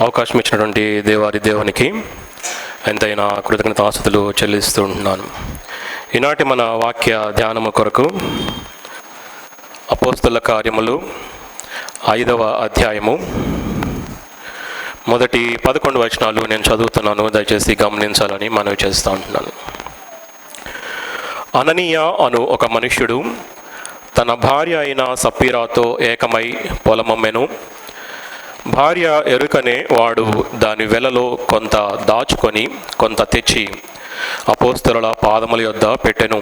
అవకాశం ఇచ్చినటువంటి దేవునికి ఎంతైనా కృతజ్ఞతాస్తుతులు చెల్లిస్తూ ఉంటున్నాను. ఈనాటి మన వాక్య ధ్యానము కొరకు అపోస్తల కార్యములు 5వ అధ్యాయము మొదటి 11 వచనాలు నేను చదువుతున్నాను, దయచేసి గమనించాలని మనవి చేస్తూ ఉంటున్నాను. అననీయ అను ఒక మనుష్యుడు తన భార్య అయిన సప్పీరాతో ఏకమై పొలమమ్మెను. భార్య ఎరుకనే వాడు దాని వెలలో కొంత దాచుకొని కొంత తెచ్చి అపోస్తలుల పాదముల యొద్ద పెట్టెను.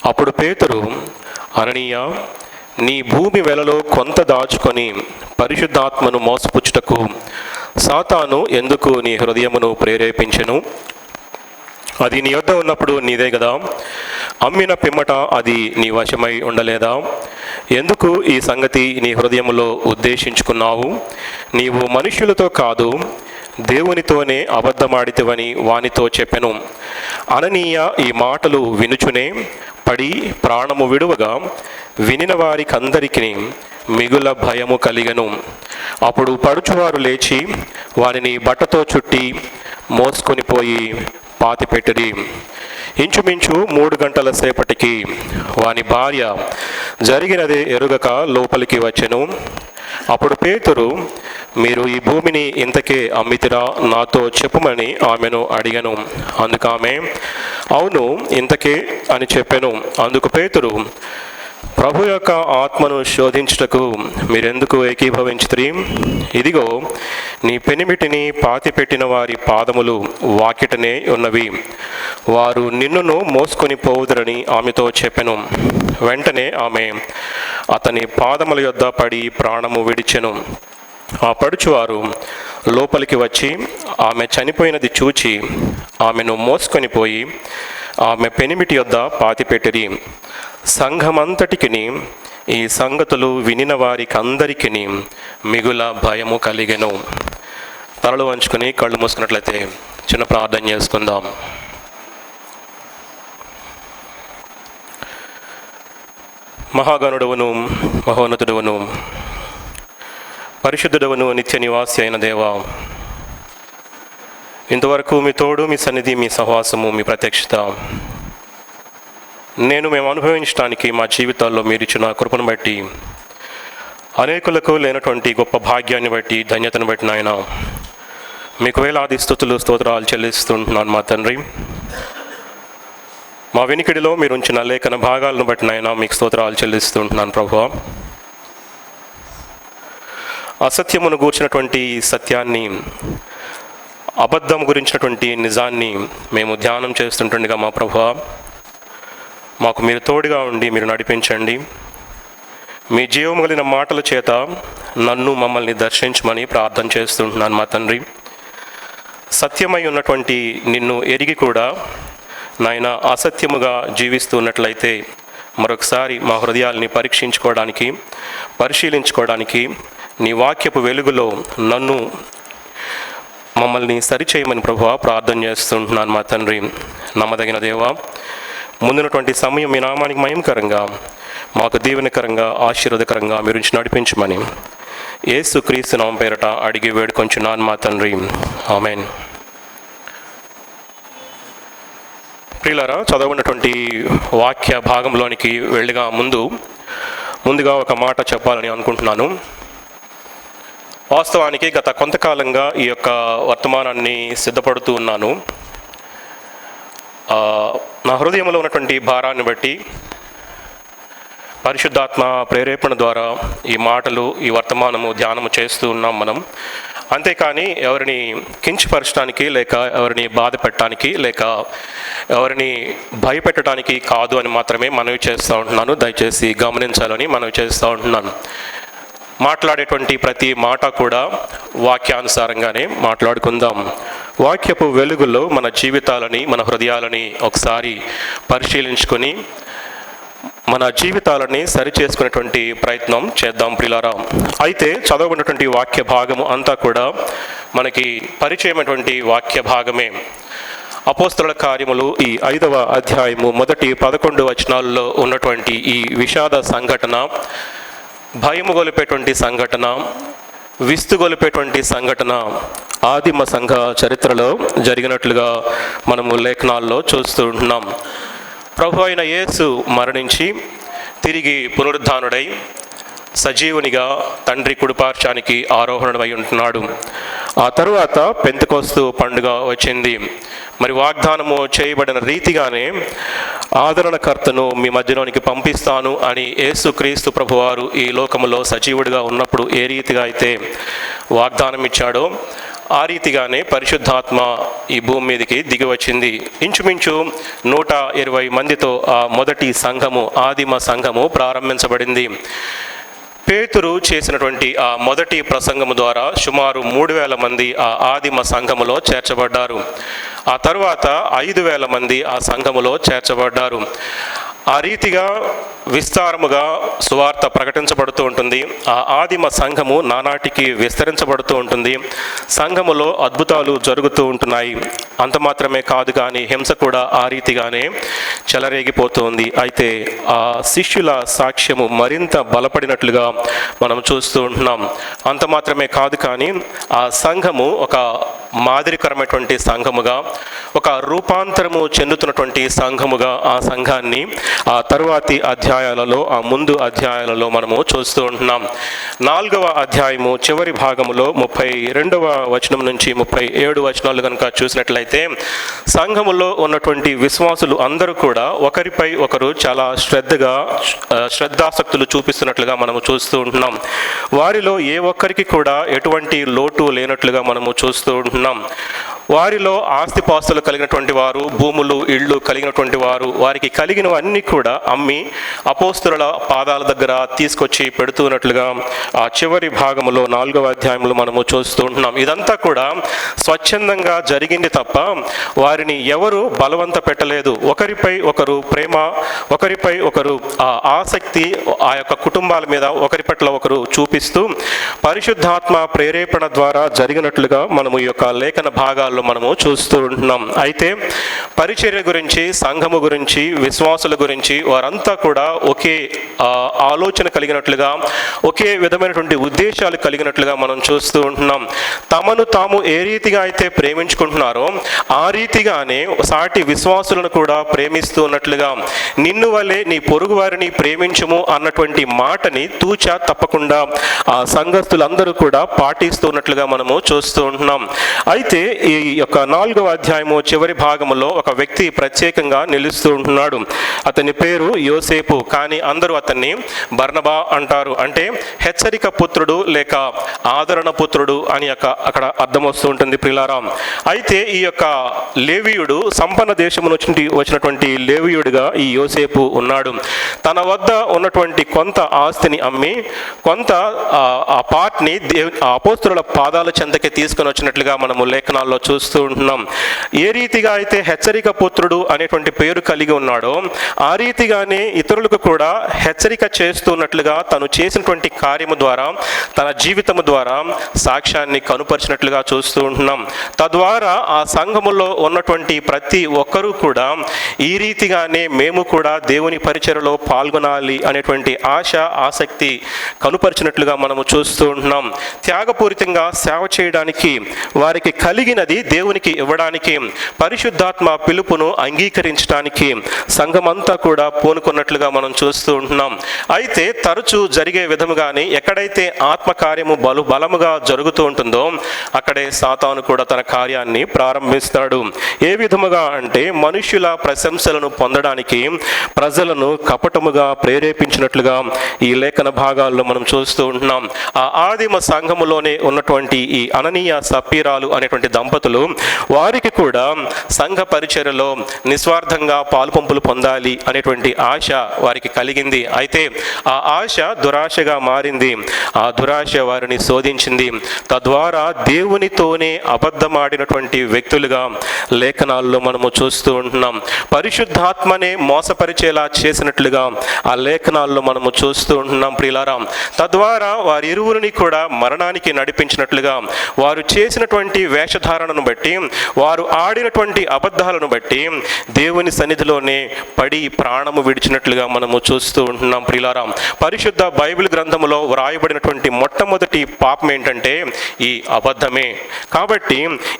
అప్పుడు పేతురు, అననీయ, నీ భూమి వెలలో కొంత దాచుకొని పరిశుద్ధాత్మను మోసపుచ్చుటకు సాతాను ఎందుకు నీ హృదయమును ప్రేరేపించెను? అది నీ యొద్ద ఉన్నప్పుడు నీదే కదా. అమ్మిన పిమ్మట అది నీ వశమై ఉండలేదా? ఎందుకు ఈ సంగతి నీ హృదయములో ఉద్దేశించుకున్నావు? నీవు మనుష్యులతో కాదు, దేవునితోనే అబద్ధమాడితివని వానితో చెప్పెను. అననీయ ఈ మాటలు వినుచునే పడి ప్రాణము విడువగా వినిన వారికందరికీ మిగుల భయము కలిగెను. అప్పుడు పడుచువారు లేచి వారిని బట్టతో చుట్టి మోసుకొని పోయి పాతిపెట్టిరి. ఇంచుమించు 3 గంటల సేపటికి వాని భార్య జరిగినదే ఎరుగక లోపలికి వచ్చెను. అప్పుడు పేతురు, మీరు ఈ భూమిని ఇంతకే అమ్మితిరా? నాతో చెప్పుమని ఆమెను అడిగను. అందుకామె, అవును, ఇంతకే అని చెప్పెను. అందుకు పేతురు, ప్రభు యొక్క ఆత్మను శోధించుటకు మీరెందుకు ఏకీభవించితిరి? ఇదిగో, నీ పెనిమిటిని పాతిపెట్టిన వారి పాదములు వాకిటనే ఉన్నవి, వారు నిన్నును మోసుకొని పోవుదురని ఆమెతో చెప్పెను. వెంటనే ఆమె అతని పాదముల యొద్ద పడి ప్రాణము విడిచెను. ఆ పడుచువారు లోపలికి వచ్చి ఆమె చనిపోయినది చూచి ఆమెను మోసుకొని పోయి ఆమె పెనిమిటి యొద్ద పాతిపెట్టిరి. సంఘమంతటికిని ఈ సంగతులు వినిన వారికి అందరికీ మిగుల భయము కలిగెను. తలలు వంచుకొని కళ్ళు మూసుకున్నట్లయితే చిన్న ప్రార్థన చేసుకుందాం. మహాగణుడవును, మహోన్నతుడవును, పరిశుద్ధుడవును, నిత్య నివాసి అయిన దేవా, ఇంతవరకు మీ తోడు, మీ సన్నిధి, మీ సహవాసము, మీ ప్రత్యక్షత మేము అనుభవించడానికి మా జీవితాల్లో మీరు ఇచ్చిన కృపను బట్టి, అనేకులకు లేనటువంటి గొప్ప భాగ్యాన్ని బట్టి, ధన్యతను బట్టి నాయన మీకు వేలాది స్తుతులు స్తోత్రాలు చెల్లిస్తుంటున్నాను మా తండ్రి. మా వెనికిడిలో మీరు ఉంచిన లేఖన భాగాలను బట్టి నాయన మీకు స్తోత్రాలు చెల్లిస్తుంటున్నాను ప్రభువా. అసత్యమును గూర్చినటువంటి సత్యాన్ని, అబద్ధం గురించినటువంటి నిజాన్ని మేము ధ్యానం చేస్తుంటుండగా మా ప్రభువా, మాకు మీరు తోడుగా ఉండి మీరు నడిపించండి. మీ జీవము కలిగిన మాటల చేత నన్ను, మమ్మల్ని దర్శించమని ప్రార్థన చేస్తుంటున్నాను మా తండ్రి. సత్యమై ఉన్నటువంటి నిన్ను ఎరిగి కూడా నాయన అసత్యముగా జీవిస్తున్నట్లయితే మరొకసారి మా హృదయాల్ని పరిశీలించుకోవడానికి నీ వాక్యపు వెలుగులో నన్ను, మమ్మల్ని సరిచేయమని ప్రభువా ప్రార్థన చేస్తుంటున్నాను మా తండ్రి. నమ్మదగిన దేవా, ముందున్నటువంటి సమయం మీ నామానికి మహిమకరంగా, మాకు దీవెనకరంగా, ఆశీర్వాదకరంగా మీరు నడిపించమని యేసుక్రీస్తు నామం పేరట అడిగి వేడుకొంచున్నాను మా తండ్రి. ఆమేన్. ప్రియులారా, చదవనటువంటి వాక్య భాగంలోనికి వెళ్ళగా ముందుగా ఒక మాట చెప్పాలని అనుకుంటున్నాను. వాస్తవానికి గత కొంతకాలంగా ఈ యొక్క వర్తమానాన్ని సిద్ధపడుతూ ఉన్నాను. నా హృదయంలో ఉన్నటువంటి భారాన్ని బట్టి పరిశుద్ధాత్మ ప్రేరేపణ ద్వారా ఈ మాటలు, ఈ వర్తమానము ధ్యానము చేస్తూ ఉన్నాం మనం. అంతేకాని ఎవరిని కించపరచడానికి, లేక ఎవరిని బాధ పెట్టడానికి, లేక ఎవరిని భయపెట్టడానికి కాదు అని మాత్రమే మనవి చేస్తూ ఉంటున్నాను. దయచేసి గమనించాలని మనవి చేస్తూ ఉంటున్నాను. మాట్లాడేటువంటి ప్రతి మాట కూడా వాక్యానుసారంగానే మాట్లాడుకుందాం. వాక్యపు వెలుగులో మన జీవితాలని, మన హృదయాలని ఒకసారి పరిశీలించుకొని మన జీవితాలని సరిచేసుకునేటువంటి ప్రయత్నం చేద్దాం ప్రియులారా. అయితే చదవబడినటువంటి వాక్య భాగము అంతా కూడా మనకి పరిచయమైనటువంటి వాక్య భాగమే. అపోస్తలుల కార్యములు ఈ 5వ అధ్యాయము మొదటి 11 వచనాల్లో ఉన్నటువంటి ఈ విషాద సంఘటన, భయము గొలిపేటువంటి సంఘటన, విస్తుగొలిపేటువంటి సంఘటన ఆదిమ సంఘ చరిత్రలో జరిగినట్లుగా మనము లేఖనాల్లో చూస్తూ ఉంటున్నాం. ప్రభు అయిన యేసు మరణించి తిరిగి పునరుద్ధానుడై సజీవునిగా తండ్రి కుడిపార్శ్వానికి ఆరోహణమై ఉంటున్నాడు. ఆ తరువాత పెంతెకొస్తు పండుగ వచ్చింది. మరి వాగ్దానము చేయబడిన రీతిగానే ఆదరణకర్తను మీ మధ్యలోనికి పంపిస్తాను అని యేసుక్రీస్తు ప్రభువారు ఈ లోకములో సజీవుడిగా ఉన్నప్పుడు ఏ రీతిగా అయితే వాగ్దానం ఇచ్చాడో ఆ రీతిగానే పరిశుద్ధాత్మ ఈ భూమి మీదకి దిగి వచ్చింది. ఇంచుమించు 120 మందితో ఆ మొదటి సంఘము, ఆదిమ సంఘము ప్రారంభించబడింది. పేతురు చేసినటువంటి ఆ మొదటి ప్రసంగము ద్వారా సుమారు 3000 మంది ఆ ఆదిమ సంఘములో చేర్చబడ్డారు. ఆ తరువాత 5000 మంది ఆ సంఘములో చేర్చబడ్డారు. ఆ రీతిగా విస్తారముగా సువార్త ప్రకటించబడుతూ ఉంటుంది. ఆ ఆదిమ సంఘము నానాటికి విస్తరించబడుతూ ఉంటుంది. సంఘములో అద్భుతాలు జరుగుతూ ఉంటున్నాయి. అంత మాత్రమే కాదు కానీ హింస కూడా ఆ రీతిగానే చెలరేగిపోతుంది. అయితే ఆ శిష్యుల సాక్ష్యము మరింత బలపడినట్లుగా మనం చూస్తూ ఉంటున్నాం. అంత మాత్రమే కాదు కానీ ఆ సంఘము ఒక మాదిరికరమైనటువంటి సంఘముగా, ఒక రూపాంతరము చెందుతున్నటువంటి సంఘముగా ఆ సంఘాన్ని ఆ తరువాతి అధ్యాయాలలో, ఆ ముందు అధ్యాయాలలో మనము చూస్తూ ఉంటున్నాం. 4వ అధ్యాయము చివరి భాగములో 32వ వచనం నుంచి 37 వచనాలు కనుక చూసినట్లయితే సంఘములో ఉన్నటువంటి విశ్వాసులు అందరూ కూడా ఒకరిపై ఒకరు చాలా శ్రద్ధాసక్తులు చూపిస్తున్నట్లుగా మనము చూస్తూ ఉంటున్నాం. వారిలో ఏ ఒక్కరికి కూడా ఎటువంటి లోటు లేనట్లుగా మనము చూస్తూ ఉంటున్నాం. వారిలో ఆస్తిపాస్తులు కలిగినటువంటి వారు, భూములు, ఇళ్ళు కలిగినటువంటి వారు, వారికి కలిగినవన్నీ కూడా అమ్మి అపోస్తలుల పాదాల దగ్గర తీసుకొచ్చి పెడుతున్నట్లుగా ఆ చివరి భాగంలో 4వ అధ్యాయంలో మనము చూస్తూ ఉంటున్నాం. ఇదంతా కూడా స్వచ్ఛందంగా జరిగింది తప్ప వారిని ఎవరు బలవంత పెట్టలేదు. ఒకరిపై ఒకరు ప్రేమ, ఒకరిపై ఒకరు ఆ ఆసక్తి ఆ యొక్క కుటుంబాల మీద ఒకరి పట్ల ఒకరు చూపిస్తూ పరిశుద్ధాత్మ ప్రేరేపణ ద్వారా జరిగినట్లుగా మనము ఈ యొక్క లేఖన భాగాల్లో మనము చూస్తూ ఉంటున్నాం. అయితే పరిచర్య గురించి, సంఘము గురించి, విశ్వాసుల గురించి వారంతా కూడా ఒకే ఆలోచన కలిగినట్లుగా, ఒకే విధమైనటువంటి ఉద్దేశాలు కలిగినట్లుగా మనం చూస్తూ ఉంటున్నాం. తమను తాము ఏ రీతిగా అయితే ప్రేమించుకుంటున్నారో ఆ రీతిగానే సాటి విశ్వాసులను కూడా ప్రేమిస్తూ ఉన్నట్లుగా, నిన్ను వలె నీ పొరుగు వారిని ప్రేమించుము అన్నటువంటి మాటని తూచా తప్పకుండా ఆ సంఘస్థులందరూ కూడా పాటిస్తున్నట్లుగా మనము చూస్తూ ఉంటున్నాం. అయితే ఈ యొక్క 4వ అధ్యాయము చివరి భాగంలో ఒక వ్యక్తి ప్రత్యేకంగా నిలుస్తూ ఉంటున్నాడు. అతని పేరు యోసేపు, కానీ అందరూ అతన్ని బర్నబా అంటారు. అంటే హెచ్చరిక పుత్రుడు లేక ఆదరణ పుత్రుడు అని అక్కడ అర్థం వస్తూ ఉంటుంది ప్రిలారాం. అయితే ఈ యొక్క లేవీయుడు సంపన్న దేశము నుంచి వచ్చినటువంటి లేవీయుడిగా ఈ యోసేపు ఉన్నాడు. తన వద్ద ఉన్నటువంటి కొంత ఆస్తిని అమ్మి కొంత ఆ పార్ట్ని అపోస్తలుల పాదాల చెంతకి తీసుకొని వచ్చినట్లుగా మనము లేఖనాల్లో చూస్తూ ఉంటున్నాం. ఏ రీతిగా అయితే హెచ్చరిక పుత్రుడు అనేటువంటి పేరు కలిగి ఉన్నాడో ఆ రీతిగానే ఇతరులకు కూడా హెచ్చరిక చేస్తున్నట్లుగా తను చేసినటువంటి కార్యము ద్వారా, తన జీవితము ద్వారా సాక్ష్యాన్ని కనుపరిచినట్లుగా చూస్తూ ఉంటున్నాం. తద్వారా ఆ సంఘములో ఉన్నటువంటి ప్రతి ఒక్కరూ కూడా ఈ రీతిగానే మేము కూడా దేవుని పరిచర్యలో పాల్గొనాలి అనేటువంటి ఆశ, ఆసక్తి కనుపరిచినట్లుగా మనము చూస్తూ ఉంటున్నాం. త్యాగపూరితంగా సేవ చేయడానికి, వారికి కలిగినది దేవునికి ఇవ్వడానికి, పరిశుద్ధాత్మ పిలుపును అంగీకరించడానికి సంఘమంతా కూడా పూనుకున్నట్లుగా మనం చూస్తూ ఉంటున్నాం. అయితే తరచూ జరిగే విధముగానే ఎక్కడైతే ఆత్మకార్యము బలముగా జరుగుతూ ఉంటుందో అక్కడే సాతాను కూడా తన కార్యాన్ని ప్రారంభిస్తాడు. ఏ విధముగా అంటే మనుష్యుల ప్రశంసలను పొందడానికి ప్రజలను కపటముగా ప్రేరేపించినట్లుగా ఈ లేఖన భాగాల్లో మనం చూస్తూ ఉంటున్నాం. ఆ ఆదిమ సంఘములోనే ఉన్నటువంటి ఈ అననీయ సప్పీరాలు అనేటువంటి దంపతులు, వారికి కూడా సంఘ పరిచర్యలో నిస్వార్థంగా పాలుపంపులు పొందాలి అనేటువంటి ఆశ వారికి కలిగింది. అయితే ఆ ఆశ దురాశగా మారింది. ఆ దురాశ వారిని శోధించింది. తద్వారా దేవునితోనే అబద్ధమాడినటువంటి వ్యక్తులుగా లేఖనాల్లో మనము చూస్తూ ఉంటున్నాం. పరిశుద్ధాత్మనే మోసపరిచేలా చేసినట్లుగా ఆ లేఖనాల్లో మనము చూస్తూ ఉంటున్నాం ప్రియులారా. తద్వారా వారి ఇరువురిని కూడా మరణానికి నడిపించినట్లుగా, వారు చేసినటువంటి వేషధారణను బట్టి, వారు ఆడినటువంటి అబద్ధాలను బట్టి దేవుని సన్నిధిలోనే పడి ప్రాణము విడిచినట్లుగా మనము చూస్తూ ఉంటున్నాం ప్రియులారా. పరిశుద్ధ బైబిల్ గ్రంథములో వ్రాయబడినటువంటి మొట్టమొదటి పాపం ఏంటంటే ఈ అబద్ధమే. కాబట్టి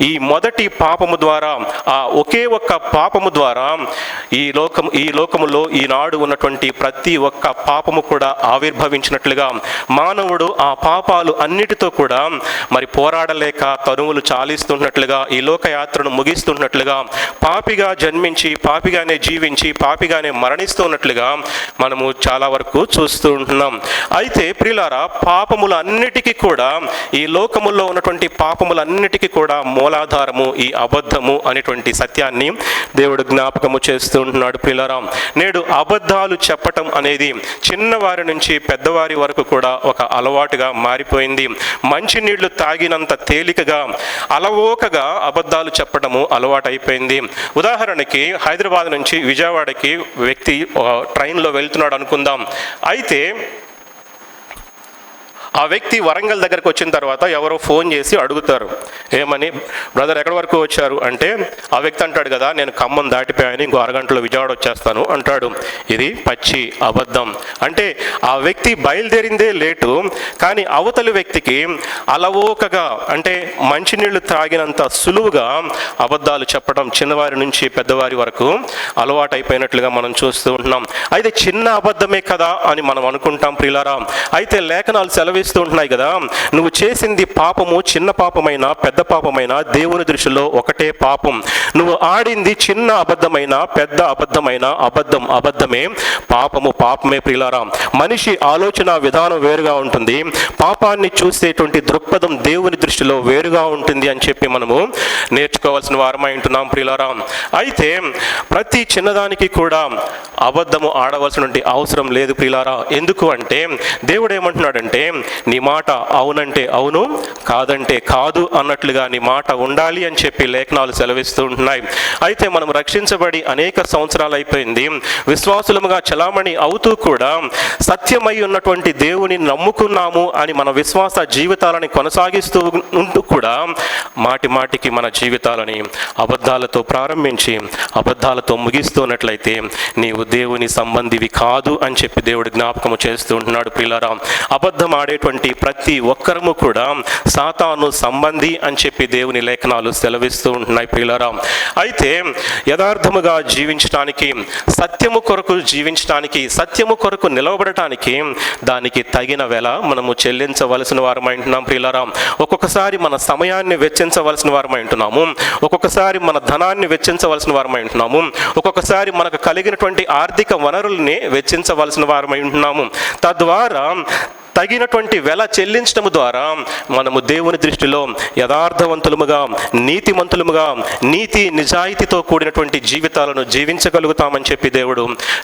ఈ మొదటి పాపము ద్వారా, ఆ ఒకే ఒక్క పాపము ద్వారా ఈ లోకములో ఈనాడు ఉన్నటువంటి ప్రతి ఒక్క పాపము కూడా ఆవిర్భవించినట్లుగా, మానవుడు ఆ పాపాలు అన్నిటితో కూడా మరి పోరాడలేక తరువులు చాలిస్తున్నట్లుగా, ఈ లోకయాత్రను ముగిస్తున్నట్లుగా, పాపిగా జన్మించి పాపిగానే జీవించి పాపిగానే మరణిస్తున్నట్లుగా మనము చాలా వరకు చూస్తూ ఉంటున్నాం. అయితే ప్రియులారా, పాపములన్నిటికీ కూడా, ఈ లోకములో ఉన్నటువంటి పాపములన్నిటికీ కూడా మూలాధారము ఈ అబద్ధము అనేటువంటి సత్యాన్ని దేవుడు జ్ఞాపకము చేస్తూ ఉంటున్నాడు ప్రియులారా. నేడు అబద్ధాలు చెప్పటం అనేది చిన్నవారి నుంచి పెద్దవారి వరకు కూడా ఒక అలవాటుగా మారిపోయింది. మంచినీళ్లు తాగినంత తేలికగా అలవోకగా అబద్ధాలు చెప్పడము అలవాటు అయిపోయింది. ఉదాహరణకి హైదరాబాద్ నుంచి విజయవాడకి వ్యక్తి ట్రైన్లో వెళ్తున్నాడు అనుకుందాం. అయితే ఆ వ్యక్తి వరంగల్ దగ్గరకు వచ్చిన తర్వాత ఎవరో ఫోన్ చేసి అడుగుతారు, ఏమని, బ్రదర్ ఎక్కడి వరకు వచ్చారు అంటే, ఆ వ్యక్తి అంటాడు కదా, నేను ఖమ్మం దాటిపోయాను, ఇంకో అరగంటలో విజయవాడ వచ్చేస్తాను అంటాడు. ఇది పచ్చి అబద్ధం. అంటే ఆ వ్యక్తి బయలుదేరిందే లేటు, కానీ అవతలి వ్యక్తికి అలవోకగా, అంటే మంచినీళ్లు తాగినంత సులువుగా అబద్ధాలు చెప్పడం చిన్నవారి నుంచి పెద్దవారి వరకు అలవాటు అయిపోయినట్లుగా మనం చూస్తూ ఉంటున్నాం. అయితే చిన్న అబద్ధమే కదా అని మనం అనుకుంటాం ప్రియులారా. అయితే లేఖనాలు సెలవిస్తూ ఉంటున్నాయి కదా, నువ్వు చేసింది పాపము చిన్న పాపమైనా పెద్ద పాపమైనా దేవుని దృష్టిలో ఒకటే పాపం. నువ్వు ఆడింది చిన్న అబద్ధమైన పెద్ద అబద్ధమైన అబద్ధమే, పాపము పాపమే ప్రియులారా. మనిషి ఆలోచన విధానం వేరుగా ఉంటుంది, పాపాన్ని చూసేటువంటి దృక్పథం దేవుని దృష్టిలో వేరుగా ఉంటుంది అని చెప్పి మనము నేర్చుకోవాల్సిన వారమై ఉంటున్నాం ప్రియులారా. అయితే ప్రతి చిన్నదానికి కూడా అబద్ధము ఆడవలసినటువంటి అవసరం లేదు ప్రియులారా. ఎందుకు అంటే దేవుడు ఏమంటున్నాడంటే, నీ మాట అవునంటే అవును, కాదంటే కాదు అన్నట్లుగా నీ మాట ఉండాలి అని చెప్పి లేఖనాలు సెలవిస్తూ ఉంటున్నాయి. అయితే మనం రక్షించబడి అనేక సంవత్సరాలు అయిపోయింది, విశ్వాసులముగా చలామణి అవుతూ కూడా సత్యమై ఉన్నటువంటి దేవుని నమ్ముకున్నాము అని మన విశ్వాస జీవితాలని కొనసాగిస్తూ ఉంటూ కూడా మాటికి మన జీవితాలని అబద్ధాలతో ప్రారంభించి అబద్ధాలతో ముగిస్తున్నట్లయితే నీవు దేవుని సంబంధివి కాదు అని చెప్పి దేవుడు జ్ఞాపకము చేస్తూ ఉంటున్నాడు ప్రియులారా. అబద్ధం ఆడేటువంటి ప్రతి ఒక్కరము కూడా సాతాను సంబంధి అని చెప్పి దేవుని లేఖనాలు సెలవిస్తూ ఉంటున్నాయి ప్రియులారా. అయితే యథార్థముగా జీవించడానికి, సత్యము కొరకు జీవించడానికి, సత్యము కొరకు నిలవబడటానికి దానికి తగిన వెల మనము చెల్లించవలసిన వారమై ఉంటున్నాం ప్రియులారా. ఒక్కొక్కసారి మన సమయాన్ని వెచ్చించవలసిన వారమై ఉంటున్నాము, ఒక్కొక్కసారి మన ధనాన్ని వెచ్చించవలసిన వారమై ఉంటున్నాము, ఒక్కొక్కసారి మనకు కలిగినటువంటి ఆర్థిక వనరుల్ని వెచ్చించవలసిన వారమై ఉంటున్నాము. తద్వారా తగినటువంటి వెల చెల్లించడం ద్వారా మనము దేవుని దృష్టిలో యథార్థవంతులముగా, నీతిమంతులముగా, నీతి నిజాయితీతో కూడినటువంటి జీవితాలను జీవించగలుగుతామని చెప్పి దేవుడు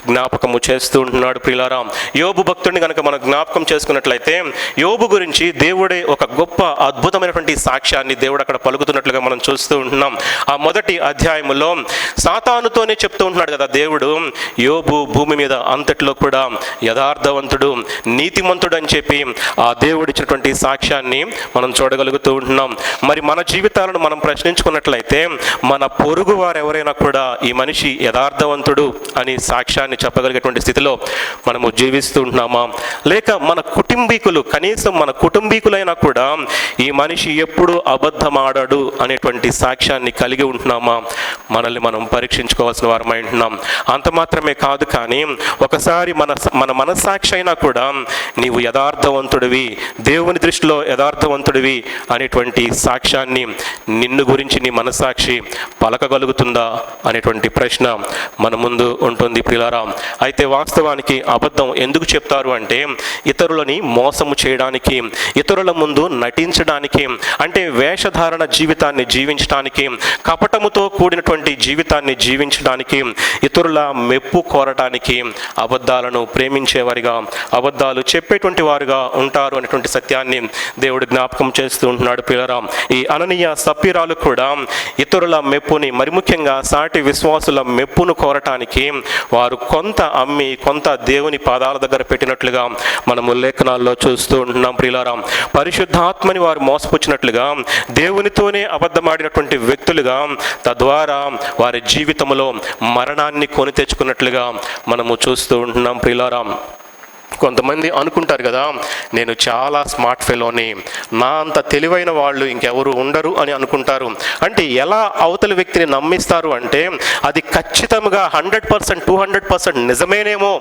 జ్ఞాపకము చేస్తూ ఉంటున్నాడు ప్రియులారా. యోబు భక్తుడిని కనుక మనం జ్ఞాపకం చేసుకున్నట్లయితే, యోబు గురించి దేవుడే ఒక గొప్ప అద్భుతమైనటువంటి సాక్ష్యాన్ని దేవుడు అక్కడ పలుకుతున్నట్లుగా మనం చూస్తూ ఉంటున్నాం. ఆ మొదటి అధ్యాయములో సాతానుతోనే చెప్తూ ఉంటున్నాడు కదా దేవుడు, యోబు భూమి మీద అంతట్లో కూడా యథార్థవంతుడు, నీతిమంతుడు అని చెప్పి ఆ దేవుడు ఇచ్చినటువంటి సాక్ష్యాన్ని మనం చూడగలుగుతూ ఉంటున్నాం. మరి మన జీవితాలను మనం ప్రశ్నించుకున్నట్లయితే, మన పొరుగు వారు ఎవరైనా కూడా ఈ మనిషి యథార్థవంతుడు అని సాక్ష్యాన్ని చెప్పగలిగేటువంటి స్థితిలో మనము జీవిస్తూ ఉంటున్నామా? లేక మన కుటుంబీకులు, కనీసం మన కుటుంబీకులైనా కూడా ఈ మనిషి ఎప్పుడు అబద్ధమాడాడు అనేటువంటి సాక్ష్యాన్ని కలిగి ఉంటున్నామా? మనల్ని మనం పరీక్షించుకోవాల్సిన వారమై ఉంటున్నాం. అంత మాత్రమే కాదు, కానీ ఒకసారి మన మనస్సాక్షి అయినా కూడా నీవు యథార్థవంతుడివి, దేవుని దృష్టిలో యథార్థవంతుడివి అనేటువంటి సాక్ష్యాన్ని నిన్ను గురించి నీ మనస్సాక్షి పలకగలుగుతుందా అనేటువంటి ప్రశ్న మన ముందు ఉంటుంది ప్రియులారా. అయితే వాస్తవానికి అబద్ధం ఎందుకు చెప్తారు అంటే, ఇతరులని మోసము చేయడానికి, ఇతరుల ముందు నటించడానికి, అంటే వేషధారణ జీవితాన్ని జీవించడానికి, కపటముతో కూడినటువంటి జీవితాన్ని జీవించడానికి, ఇతరుల మెప్పు కోరటానికి అబద్ధాలను ప్రేమించేవారిగా, అబద్ధాలు చెప్పేటువంటి వారుగా ఉంటారు అనేటువంటి సత్యాన్ని దేవుడు జ్ఞాపకం చేస్తూ ఉంటున్నాడు పిల్లరా. ఈ అననీయ సప్పీరాలు కూడా ఇతరుల మెప్పుని, మరి ముఖ్యంగా సాటి విశ్వాసుల మెప్పును కోరటానికి వారు కొంత అమ్మి కొంత దేవుని పాదాల దగ్గర పెట్టినట్లుగా మనము లేఖనాల్లో చూస్తూ ఉంటున్నాం ప్రియులారా. పరిశుద్ధాత్మని వారు మోసపుచ్చినట్లుగా దేవునితోనే అబద్ధమాడినటువంటి వ్యక్తులుగా తద్వారా వారి జీవితంలో మరణాన్ని కొని తెచ్చుకున్నట్లుగా మనము చూస్తూ ఉంటున్నాం ప్రియులారా. కొంతమంది అనుకుంటారు కదా, నేను చాలా స్మార్ట్ ఫెలోని, నా అంత తెలివైన వాళ్ళు ఇంకెవరు ఉండరు అని అనుకుంటారు. అంటే ఎలా అవతల వ్యక్తిని నమ్మిస్తారు అంటే అది ఖచ్చితంగా 100%, 200% నిజమేనేమో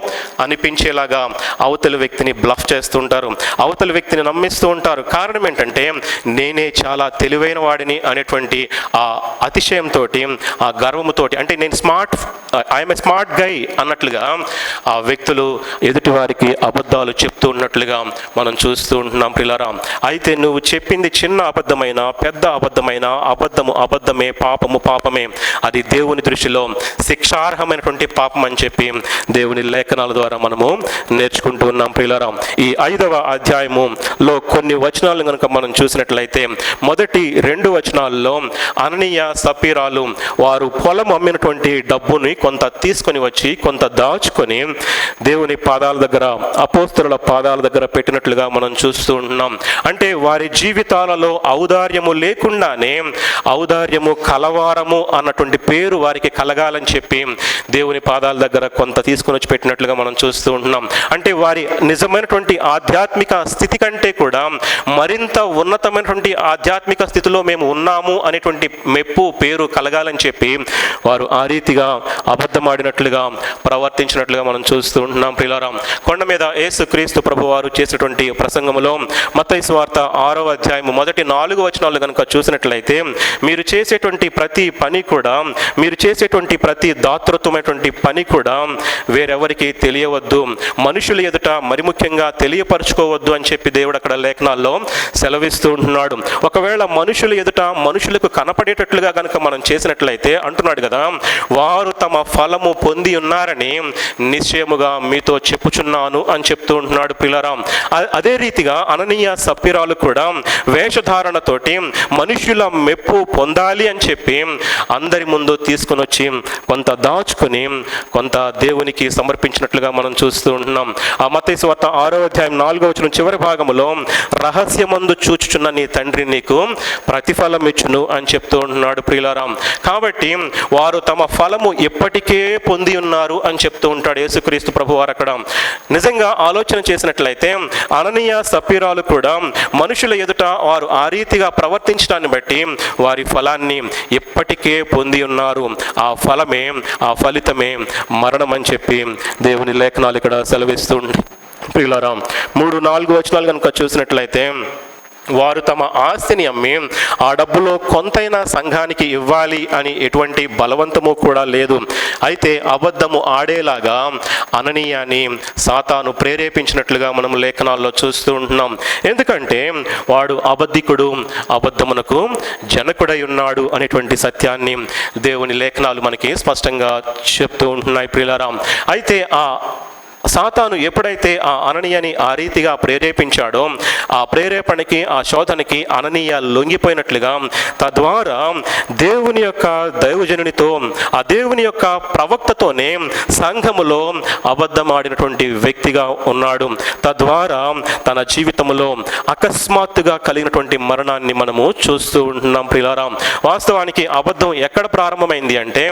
అనిపించేలాగా అవతల వ్యక్తిని బ్లఫ్ చేస్తుంటారు, అవతల వ్యక్తిని నమ్మిస్తూ ఉంటారు. కారణం ఏంటంటే నేనే చాలా తెలివైన వాడిని అనేటువంటి ఆ అతిశయంతో, ఆ గర్వముతోటి, అంటే నేను ఐఎమ్ ఏ స్మార్ట్ గై అన్నట్లుగా ఆ వ్యక్తులు ఎదుటివారికి అబద్ధాలు చెప్తూ ఉన్నట్లుగా మనం చూస్తూ ఉంటున్నాం ప్రియులారా. అయితే నువ్వు చెప్పింది చిన్న అబద్ధమైన, పెద్ద అబద్ధమైన, అబద్ధమే, పాపమే, అది దేవుని దృష్టిలో శిక్షార్హమైనటువంటి పాపం అని చెప్పి దేవుని లేఖనాల ద్వారా మనము నేర్చుకుంటూ ఉన్నాం ప్రియులారా. ఈ 5వ అధ్యాయములో కొన్ని వచనాలను కనుక మనం చూసినట్లయితే మొదటి 2 వచనాల్లో అననీయ సప్పీరాలు వారు పొలం అమ్మినటువంటి డబ్బుని కొంత తీసుకొని వచ్చి కొంత దాచుకొని దేవుని పాదాల దగ్గర, అపోస్తలుల పాదాల దగ్గర పెట్టినట్లుగా మనం చూస్తూ ఉన్నాం. అంటే వారి జీవితాలలో ఔదార్యము లేకుండానే ఔదార్యము కలవారము అన్నటువంటి పేరు వారికి కలగాలని చెప్పి దేవుని పాదాల దగ్గర కొంత తీసుకొని వచ్చి పెట్టినట్లుగా మనం చూస్తూ ఉంటున్నాం. అంటే వారి నిజమైనటువంటి ఆధ్యాత్మిక స్థితి కంటే కూడా మరింత ఉన్నతమైనటువంటి ఆధ్యాత్మిక స్థితిలో మేము ఉన్నాము అనేటువంటి మెప్పు, పేరు కలగాలని చెప్పి వారు ఆ రీతిగా అబద్ధమాడినట్లుగా ప్రవర్తించినట్లుగా మనం చూస్తూ ఉంటున్నాం ప్రియులారా. కొండ మీద యేసుక్రీస్తు ప్రభువారు చేసినటువంటి ప్రసంగంలో మత్తయి సువార్త 6వ అధ్యాయము మొదటి 4 వచనాలు కనుక చూసినట్లయితే మీరు చేసేటువంటి ప్రతి పని కూడా, మీరు చేసేటువంటి ప్రతి దాతృత్వమైనటువంటి పని కూడా వేరెవరికి తెలియవద్దు, మనుషుల ఎదుట మరి ముఖ్యంగా తెలియపరచుకోవద్దు అని చెప్పి దేవుడు అక్కడ లేఖనాల్లో సెలవిస్తూ ఉంటున్నాడు. ఒకవేళ మనుషుల ఎదుట మనుషులకు కనపడేటట్లుగా కనుక మనం చేసినట్లయితే అంటున్నాడు కదా, వారు తమ ఫలము పొంది ఉన్నారని నిశ్చయముగా మీతో చెప్పుచున్నాను అని చెప్తూ ఉంటున్నాడు ప్రియులారా. అదే రీతిగా అననీయ సప్పీరాలు కూడా వేషధారణతోటి మనుషుల మెప్పు పొందాలి అని చెప్పి అందరి ముందు తీసుకొని వచ్చి కొంత దాచుకొని కొంత దేవునికి సమర్పించినట్లుగా మనం చూస్తూ ఉంటున్నాం. ఆ మత్తయి సువార్త 6వ అధ్యాయం 4వ వచనం చివరి భాగంలో రహస్యమందు చూచుచున్న నీ తండ్రి నీకు ప్రతిఫలం ఇచ్చును అని చెప్తూ ఉంటున్నాడు ప్రియులారా. కాబట్టి వారు తమ ఫలము ఎప్పటికే పొంది ఉన్నారు అని చెప్తూ ఉంటాడు యేసుక్రీస్తు ప్రభువారు అక్కడ. నిజంగా ఆలోచన చేసినట్లయితే అననీయ సప్పీరాలు కూడా మనుషుల ఎదుట వారు ఆ రీతిగా ప్రవర్తించడాన్ని బట్టి వారి ఫలాన్ని ఎప్పటికే పొంది ఉన్నారు. ఆ ఫలమే, ఆ ఫలితమే మరణం అని చెప్పి దేవుని లేఖనాలు ఇక్కడ సెలవిస్తూ ప్రియులారా. 3-4 వచనాలు కనుక చూసినట్లయితే వారు తమ ఆస్తిని అమ్మి ఆ డబ్బులో కొంతైనా సంఘానికి ఇవ్వాలి అని ఎటువంటి బలవంతము కూడా లేదు. అయితే అబద్ధము ఆడేలాగా అననీయాని సాతాను ప్రేరేపించినట్లుగా మనం లేఖనాల్లో చూస్తూ ఉంటున్నాం. ఎందుకంటే వాడు అబద్ధికుడు, అబద్ధమునకు జనకుడై ఉన్నాడు అనేటువంటి సత్యాన్ని దేవుని లేఖనాలు మనకి స్పష్టంగా చెప్తూ ఉంటున్నాయి ప్రియులారా. అయితే ఆ సాతాను ఎప్పుడైతే ఆ అననీయని ఆ రీతిగా ప్రేరేపించాడో ఆ ప్రేరేపణకి, ఆ శోధనకి అననీయ లొంగిపోయినట్లుగా తద్వారా దేవుని యొక్క దైవజనునితో, ఆ దేవుని యొక్క ప్రవక్తతోనే సంఘములో అబద్ధమాడినటువంటి వ్యక్తిగా ఉన్నాడు. తద్వారా తన జీవితంలో అకస్మాత్తుగా కలిగినటువంటి మరణాన్ని మనము చూస్తూ ఉంటున్నాం ప్రియులారా. వాస్తవానికి అబద్ధం ఎక్కడ ప్రారంభమైంది అంటే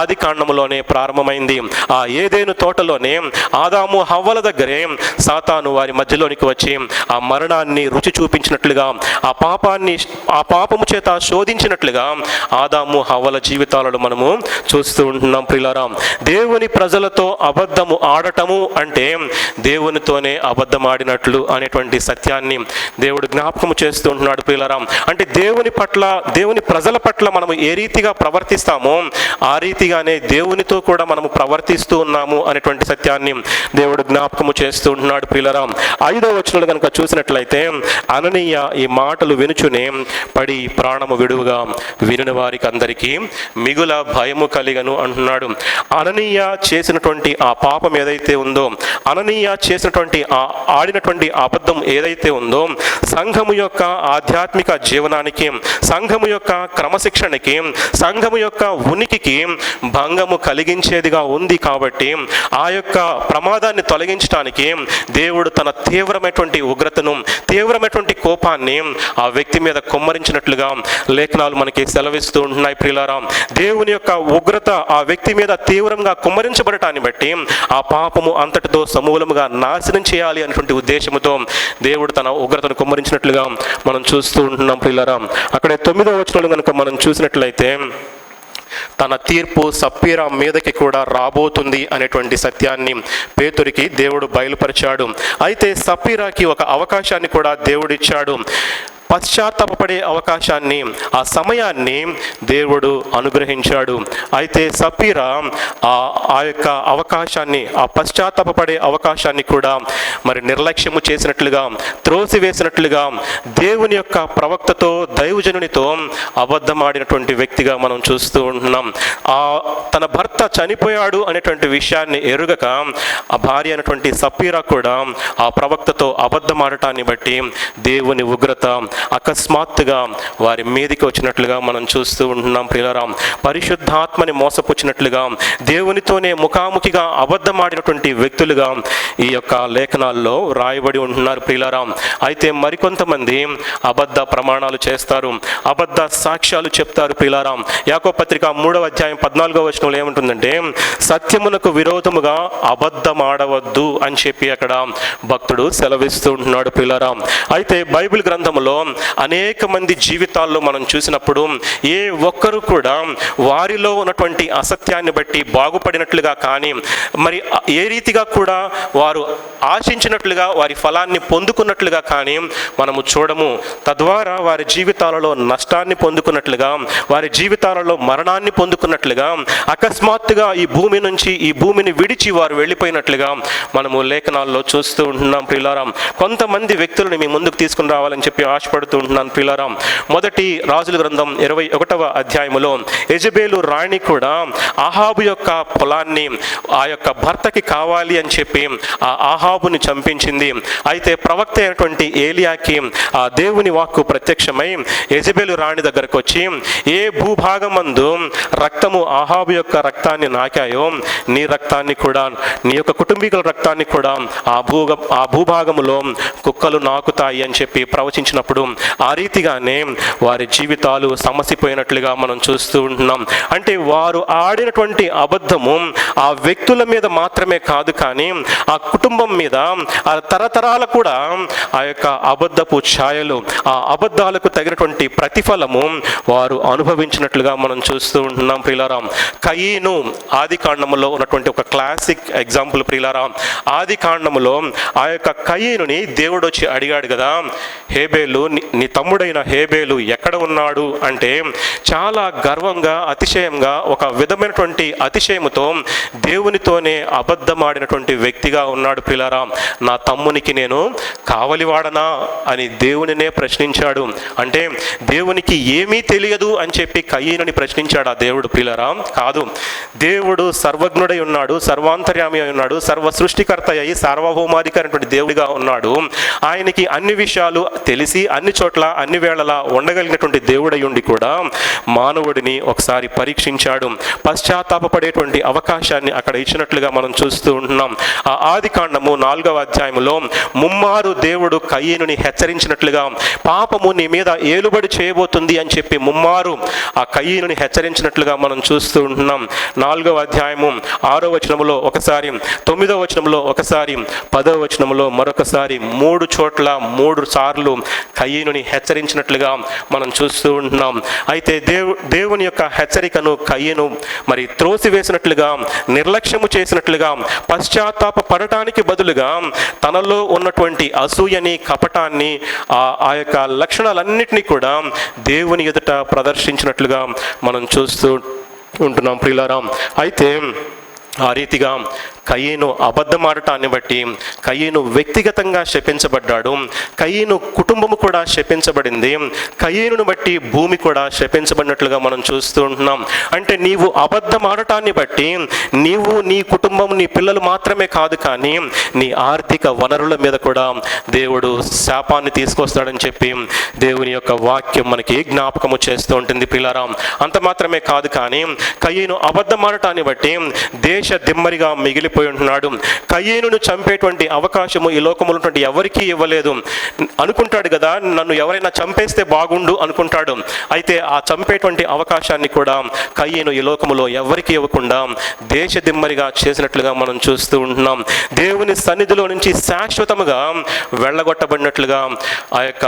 ఆది కాండములోనే ప్రారంభమైంది. ఆ ఏదెను తోటలోనే ఆదాము హవ్వల దగ్గరే సాతాను వారి మధ్యలోనికి వచ్చి ఆ మరణాన్ని రుచి చూపించినట్లుగా, ఆ పాపము చేత శోధించినట్లుగా ఆదాము హవ్వల జీవితాలను మనము చూస్తూ ఉంటున్నాం ప్రియులారా. దేవుని ప్రజలతో అబద్ధము ఆడటము అంటే దేవునితోనే అబద్ధమాడినట్లు అనేటువంటి సత్యాన్ని దేవుడు జ్ఞాపకము చేస్తూ ఉంటున్నాడు ప్రియులారా. అంటే దేవుని ప్రజల పట్ల మనము ఏ రీతిగా ప్రవర్తిస్తామో ఆ రీతిగానే దేవునితో కూడా మనము ప్రవర్తిస్తూ ఉన్నాము అనేటువంటి సత్యాన్ని దేవుడు జ్ఞాపకము చేస్తూ ఉంటున్నాడు ప్రియులారా. 5వ వచనంలో కనుక చూసినట్లయితే, అననీయ ఈ మాటలు వినుచునే పడి ప్రాణము విడువుగా వినిన వారికి అందరికీ మిగుల భయము కలిగను అంటున్నాడు. అననీయ చేసినటువంటి ఆ పాపం ఏదైతే ఉందో, అననీయ చేసినటువంటి ఆడినటువంటి అబద్ధం ఏదైతే ఉందో, సంఘము యొక్క ఆధ్యాత్మిక జీవనానికి, సంఘము యొక్క క్రమశిక్షణకి, సంఘము యొక్క ఉనికికి భంగము కలిగించేదిగా ఉంది. కాబట్టి ఆ యొక్క ప్రమాదాన్ని తొలగించడానికి దేవుడు తన తీవ్రమైనటువంటి ఉగ్రతను, తీవ్రమైనటువంటి కోపాన్ని ఆ వ్యక్తి మీద కుమ్మరించినట్లుగా లేఖనాలు మనకి సెలవిస్తూ ఉంటున్నాయి ప్రియులారా. దేవుని యొక్క ఉగ్రత ఆ వ్యక్తి మీద తీవ్రంగా కుమ్మరించబడటాన్ని బట్టి ఆ పాపము అంతటితో సమూలముగా నాశనం చేయాలి అనేటువంటి ఉద్దేశంతో దేవుడు తన ఉగ్రతను కుమ్మరించినట్లుగా మనం చూస్తూ ఉంటున్నాం ప్రియులారా. అక్కడే 9వ వచనంలో కనుక మనం చూసినట్లయితే, తన తీర్పు సప్పీరా మీదకి కూడా రాబోతుంది అనేటువంటి సత్యాన్ని పేతురికి దేవుడు బయలుపరిచాడు. అయితే సప్పీరాకి ఒక అవకాశాన్ని కూడా దేవుడిచ్చాడు. పశ్చాత్తాపపడే అవకాశాన్ని, ఆ సమయాన్ని దేవుడు అనుగ్రహించాడు. అయితే సప్పీరా ఆ యొక్క అవకాశాన్ని, ఆ పశ్చాత్తాపపడే అవకాశాన్ని కూడా మరి నిర్లక్ష్యము చేసినట్లుగా, త్రోసివేసినట్లుగా దేవుని యొక్క ప్రవక్తతో, దైవజనునితో అబద్ధమాడినటువంటి వ్యక్తిగా మనం చూస్తూ ఉంటున్నాం. తన భర్త చనిపోయాడు అనేటువంటి విషయాన్ని ఎరుగక ఆ భార్య అయినటువంటి సప్పీరా కూడా ఆ ప్రవక్తతో అబద్ధమాడటాన్ని బట్టి దేవుని ఉగ్రత అకస్మాత్తుగా వారి మీదికి వచ్చినట్లుగా మనం చూస్తూ ఉంటున్నాం ప్రియులారా. పరిశుద్ధాత్మని మోసపుచ్చినట్లుగా, దేవునితోనే ముఖాముఖిగా అబద్ధమాడినటువంటి వ్యక్తులుగా ఈ యొక్క లేఖనాల్లో రాయబడి ఉంటున్నారు ప్రియులారా. అయితే మరికొంతమంది అబద్ధ ప్రమాణాలు చేస్తారు, అబద్ధ సాక్ష్యాలు చెప్తారు ప్రియులారా. యాకోబు పత్రిక 3వ అధ్యాయం 14వ వచనంలో ఏముంటుందంటే, సత్యమునకు విరోధముగా అబద్ధమాడవద్దు అని చెప్పి అక్కడ భక్తుడు సెలవిస్తూ ఉంటున్నాడు ప్రియులారా. అయితే బైబిల్ గ్రంథంలో అనేక మంది జీవితాల్లో మనం చూసినప్పుడు ఏ ఒక్కరు కూడా వారిలో ఉన్నటువంటి అసత్యాన్ని బట్టి బాగుపడినట్లుగా కానీ, మరి ఏ రీతిగా కూడా వారు ఆశించినట్లుగా వారి ఫలాన్ని పొందుకున్నట్లుగా కానీ మనము చూడము. తద్వారా వారి జీవితాలలో నష్టాన్ని పొందుకున్నట్లుగా, వారి జీవితాలలో మరణాన్ని పొందుకున్నట్లుగా, అకస్మాత్తుగా ఈ భూమి నుంచి, ఈ భూమిని విడిచి వారు వెళ్ళిపోయినట్లుగా మనము లేఖనాల్లో చూస్తూ ఉంటున్నాం ప్రియులారా. కొంతమంది వ్యక్తులను మీ ముందుకు తీసుకుని రావాలని చెప్పి ఆశపడుతూ ఉంటున్నాను ప్రియులారా. మొదటి రాజుల గ్రంథం 21వ అధ్యాయములో యెజబేలు రాణి కూడా అహాబు యొక్క పొలాన్ని ఆ యొక్క భర్తకి కావాలి అని చెప్పి ఆ అహాబుని చంపించింది. అయితే ప్రవక్త అయినటువంటి ఏలియాకి ఆ దేవుని వాక్కు ప్రత్యక్షమై యెజబేలు రాణి దగ్గరకు వచ్చి, ఏ భూభాగమందు రక్తము అహాబు యొక్క రక్తాన్ని నాకాయో, నీ రక్తాన్ని కూడా, నీ యొక్క కుటుంబీకుల రక్తాన్ని కూడా ఆ భూభాగములో కుక్కలు నాకుతాయి అని చెప్పి ప్రవచించినప్పుడు ఆ రీతిగానే వారి జీవితాలు సమసిపోయినట్లుగా మనం చూస్తూ ఉంటున్నాం. అంటే వారు ఆడినటువంటి అబద్ధము ఆ వ్యక్తుల మీద మాత్రమే కాదు, కానీ ఆ కుటుంబం మీద, ఆ తరతరాల కూడా ఆ యొక్క అబద్ధపు ఛాయలు, ఆ అబద్ధాలకు తగినటువంటి ప్రతిఫలము వారు అనుభవించినట్లుగా మనం చూస్తూ ఉంటున్నాం ప్రియులారా. కయీను ఆది కాండములో ఉన్నటువంటి ఒక క్లాసిక్ ఎగ్జాంపుల్ ప్రియులారా. ఆది కాండములో ఆ యొక్క కయీనుని దేవుడు వచ్చి అడిగాడు కదా, హేబేలు, నీ తమ్ముడైన హేబేలు ఎక్కడ ఉన్నాడు అంటే, చాలా గర్వంగా, అతిశయంగా, ఒక విధమైనటువంటి అతిశయముతో దేవునితోనే అబద్ధమాడినటువంటి వ్యక్తిగా ఉన్నాడు ప్రియులారా. నా తమ్మునికి నేను కావలివాడనా అని దేవునినే ప్రశ్నించాడు. అంటే దేవునికి ఏమీ తెలియదు అని చెప్పి కయీనుని ప్రశ్నించాడు ఆ దేవుడు ప్రియులారా? కాదు. దేవుడు సర్వజ్ఞుడై ఉన్నాడు, సర్వాంతర్యామి అయి ఉన్నాడు, సర్వ సృష్టికర్త అయి సార్వభౌమాధికారైనటువంటి దేవుడిగా ఉన్నాడు. ఆయనకి అన్ని విషయాలు తెలిసి అన్ని చోట్ల అన్ని వేళలా ఉండగలిగినటువంటి దేవుడై ఉండి కూడా మానవుడిని ఒకసారి పరీక్షించాడు. పశ్చాత్తాపపడేటువంటి అవకాశాన్ని అక్కడ ఇచ్చినట్లుగా మనం చూస్తూ ఉంటున్నాం. ఆ ఆది కాండము 4వ అధ్యాయంలో ముమ్మారు దేవుడు కయీనుని హెచ్చరించినట్లుగా, పాపము నీ మీద ఏలుబడి చేయబోతుంది అని చెప్పి ముమ్మారు ఆ కయీనుని హెచ్చరించినట్లుగా మనం చూస్తూ ఉంటున్నాం. 4వ అధ్యాయము 6వ వచనములో ఒకసారి, 9వ వచనంలో ఒకసారి, 10వ వచనంలో మరొకసారి, 3 చోట్ల 3 సార్లు కయీనుని హెచ్చరించినట్లుగా మనం చూస్తూ ఉంటున్నాం. అయితే దేవుని యొక్క హెచ్చరికను కయీను మరి త్రోసివేసినట్లుగా, నిర్లక్ష్యము చేసినట్లుగా, పశ్చాత్తాప పడటానికి బదులుగా తనలో ఉన్నటువంటి అసూయని, కపటాన్ని, ఆ యొక్క లక్షణాలన్నిటినీ కూడా దేవుని ఎదుట ప్రదర్శించినట్లుగా మనం చూస్తూ ఉంటున్నాం ప్రియులారా. అయితే ఆ రీతిగా కయీను అబద్ధమాడటాన్ని బట్టి కయీను వ్యక్తిగతంగా శపించబడ్డాడు. కయీను కుటుంబము కూడా శపించబడింది. కయీనును బట్టి భూమి కూడా శపించబడినట్లుగా మనం చూస్తూ ఉంటున్నాం. అంటే నీవు అబద్ధమాడటాన్ని బట్టి నీవు, నీ కుటుంబం, నీ పిల్లలు మాత్రమే కాదు, కానీ నీ ఆర్థిక వనరుల మీద కూడా దేవుడు శాపాన్ని తీసుకొస్తాడని చెప్పి దేవుని యొక్క వాక్యం మనకి జ్ఞాపకము చేస్తూ ఉంటుంది ప్రియులారా. అంత మాత్రమే కాదు, కానీ కయీను అబద్ధమాడటాన్ని బట్టి దేశ దిమ్మరిగా మిగిలిపోయి ఉంటున్నాడు. కయీనును చంపేటువంటి అవకాశము ఈ లోకములో ఉన్నటువంటి ఎవరికీ ఇవ్వలేదు. అనుకుంటాడు కదా, నన్ను ఎవరైనా చంపేస్తే బాగుండు అనుకుంటాడు. అయితే ఆ చంపేటువంటి అవకాశాన్ని కూడా కయీను ఈ లోకములో ఎవరికి ఇవ్వకుండా దేశ దిమ్మరిగా చేసినట్లుగా మనం చూస్తూ ఉంటున్నాం. దేవుని సన్నిధిలో నుంచి శాశ్వతముగా వెళ్ళగొట్టబడినట్లుగా ఆ యొక్క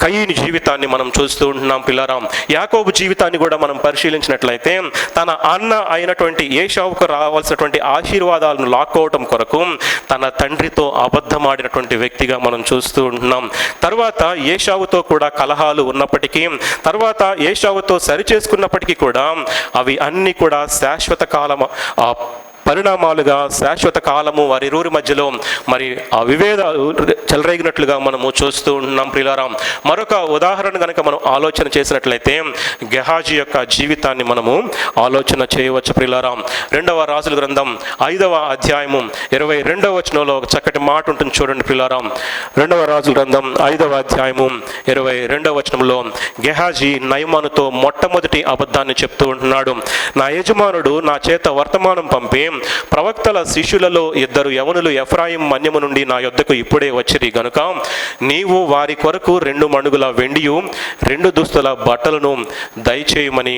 కయీను జీవితాన్ని మనం చూస్తూ ఉంటున్నాం పిల్లారా. యాకోబు జీవితాన్ని కూడా మనం పరిశీలించినట్లయితే తన అన్న అయినటువంటి ఏశావుకు రావాల్సినటువంటి ఆశీర్వాదాలను లాక్కోవటం కొరకు తన తండ్రితో అబద్ధమాడినటువంటి వ్యక్తిగా మనం చూస్తూ ఉంటున్నాం. తర్వాత ఏశావుతో కూడా కలహాలు ఉన్నప్పటికీ, తర్వాత ఏశావుతో సరిచేసుకున్నప్పటికీ కూడా అవి అన్నీ కూడా శాశ్వత కాలం పరిణామాలుగా, శాశ్వత కాలము వారిరువురి మధ్యలో మరి ఆ విభేదాలు చెలరేగినట్లుగా మనము చూస్తూ ఉన్నాం ప్రియులారా. మరొక ఉదాహరణ కనుక మనం ఆలోచన చేసినట్లయితే గెహాజీ యొక్క జీవితాన్ని మనము ఆలోచన చేయవచ్చు ప్రియులారా. 2వ రాజుల గ్రంథం 5వ అధ్యాయము 22వ వచనంలో ఒక చక్కటి మాట ఉంటుంది చూడండి ప్రియులారా. 2వ రాజుల గ్రంథం 5వ అధ్యాయము 22వ వచనంలో గెహాజీ నయమానుతో మొట్టమొదటి అబద్ధాన్ని చెప్తూ ఉంటున్నాడు. నా యజమానుడు నా చేత వర్తమానం పంపి, ప్రవక్తల శిష్యులలో 2 యవనులు ఎఫ్రాయిం మన్యము నుండి నా యొద్దకు ఇప్పుడే వచ్చిరి గనుక నీవు వారి కొరకు 2 మణుగుల వెండియు 2 దుస్తుల బట్టలను దయచేయమని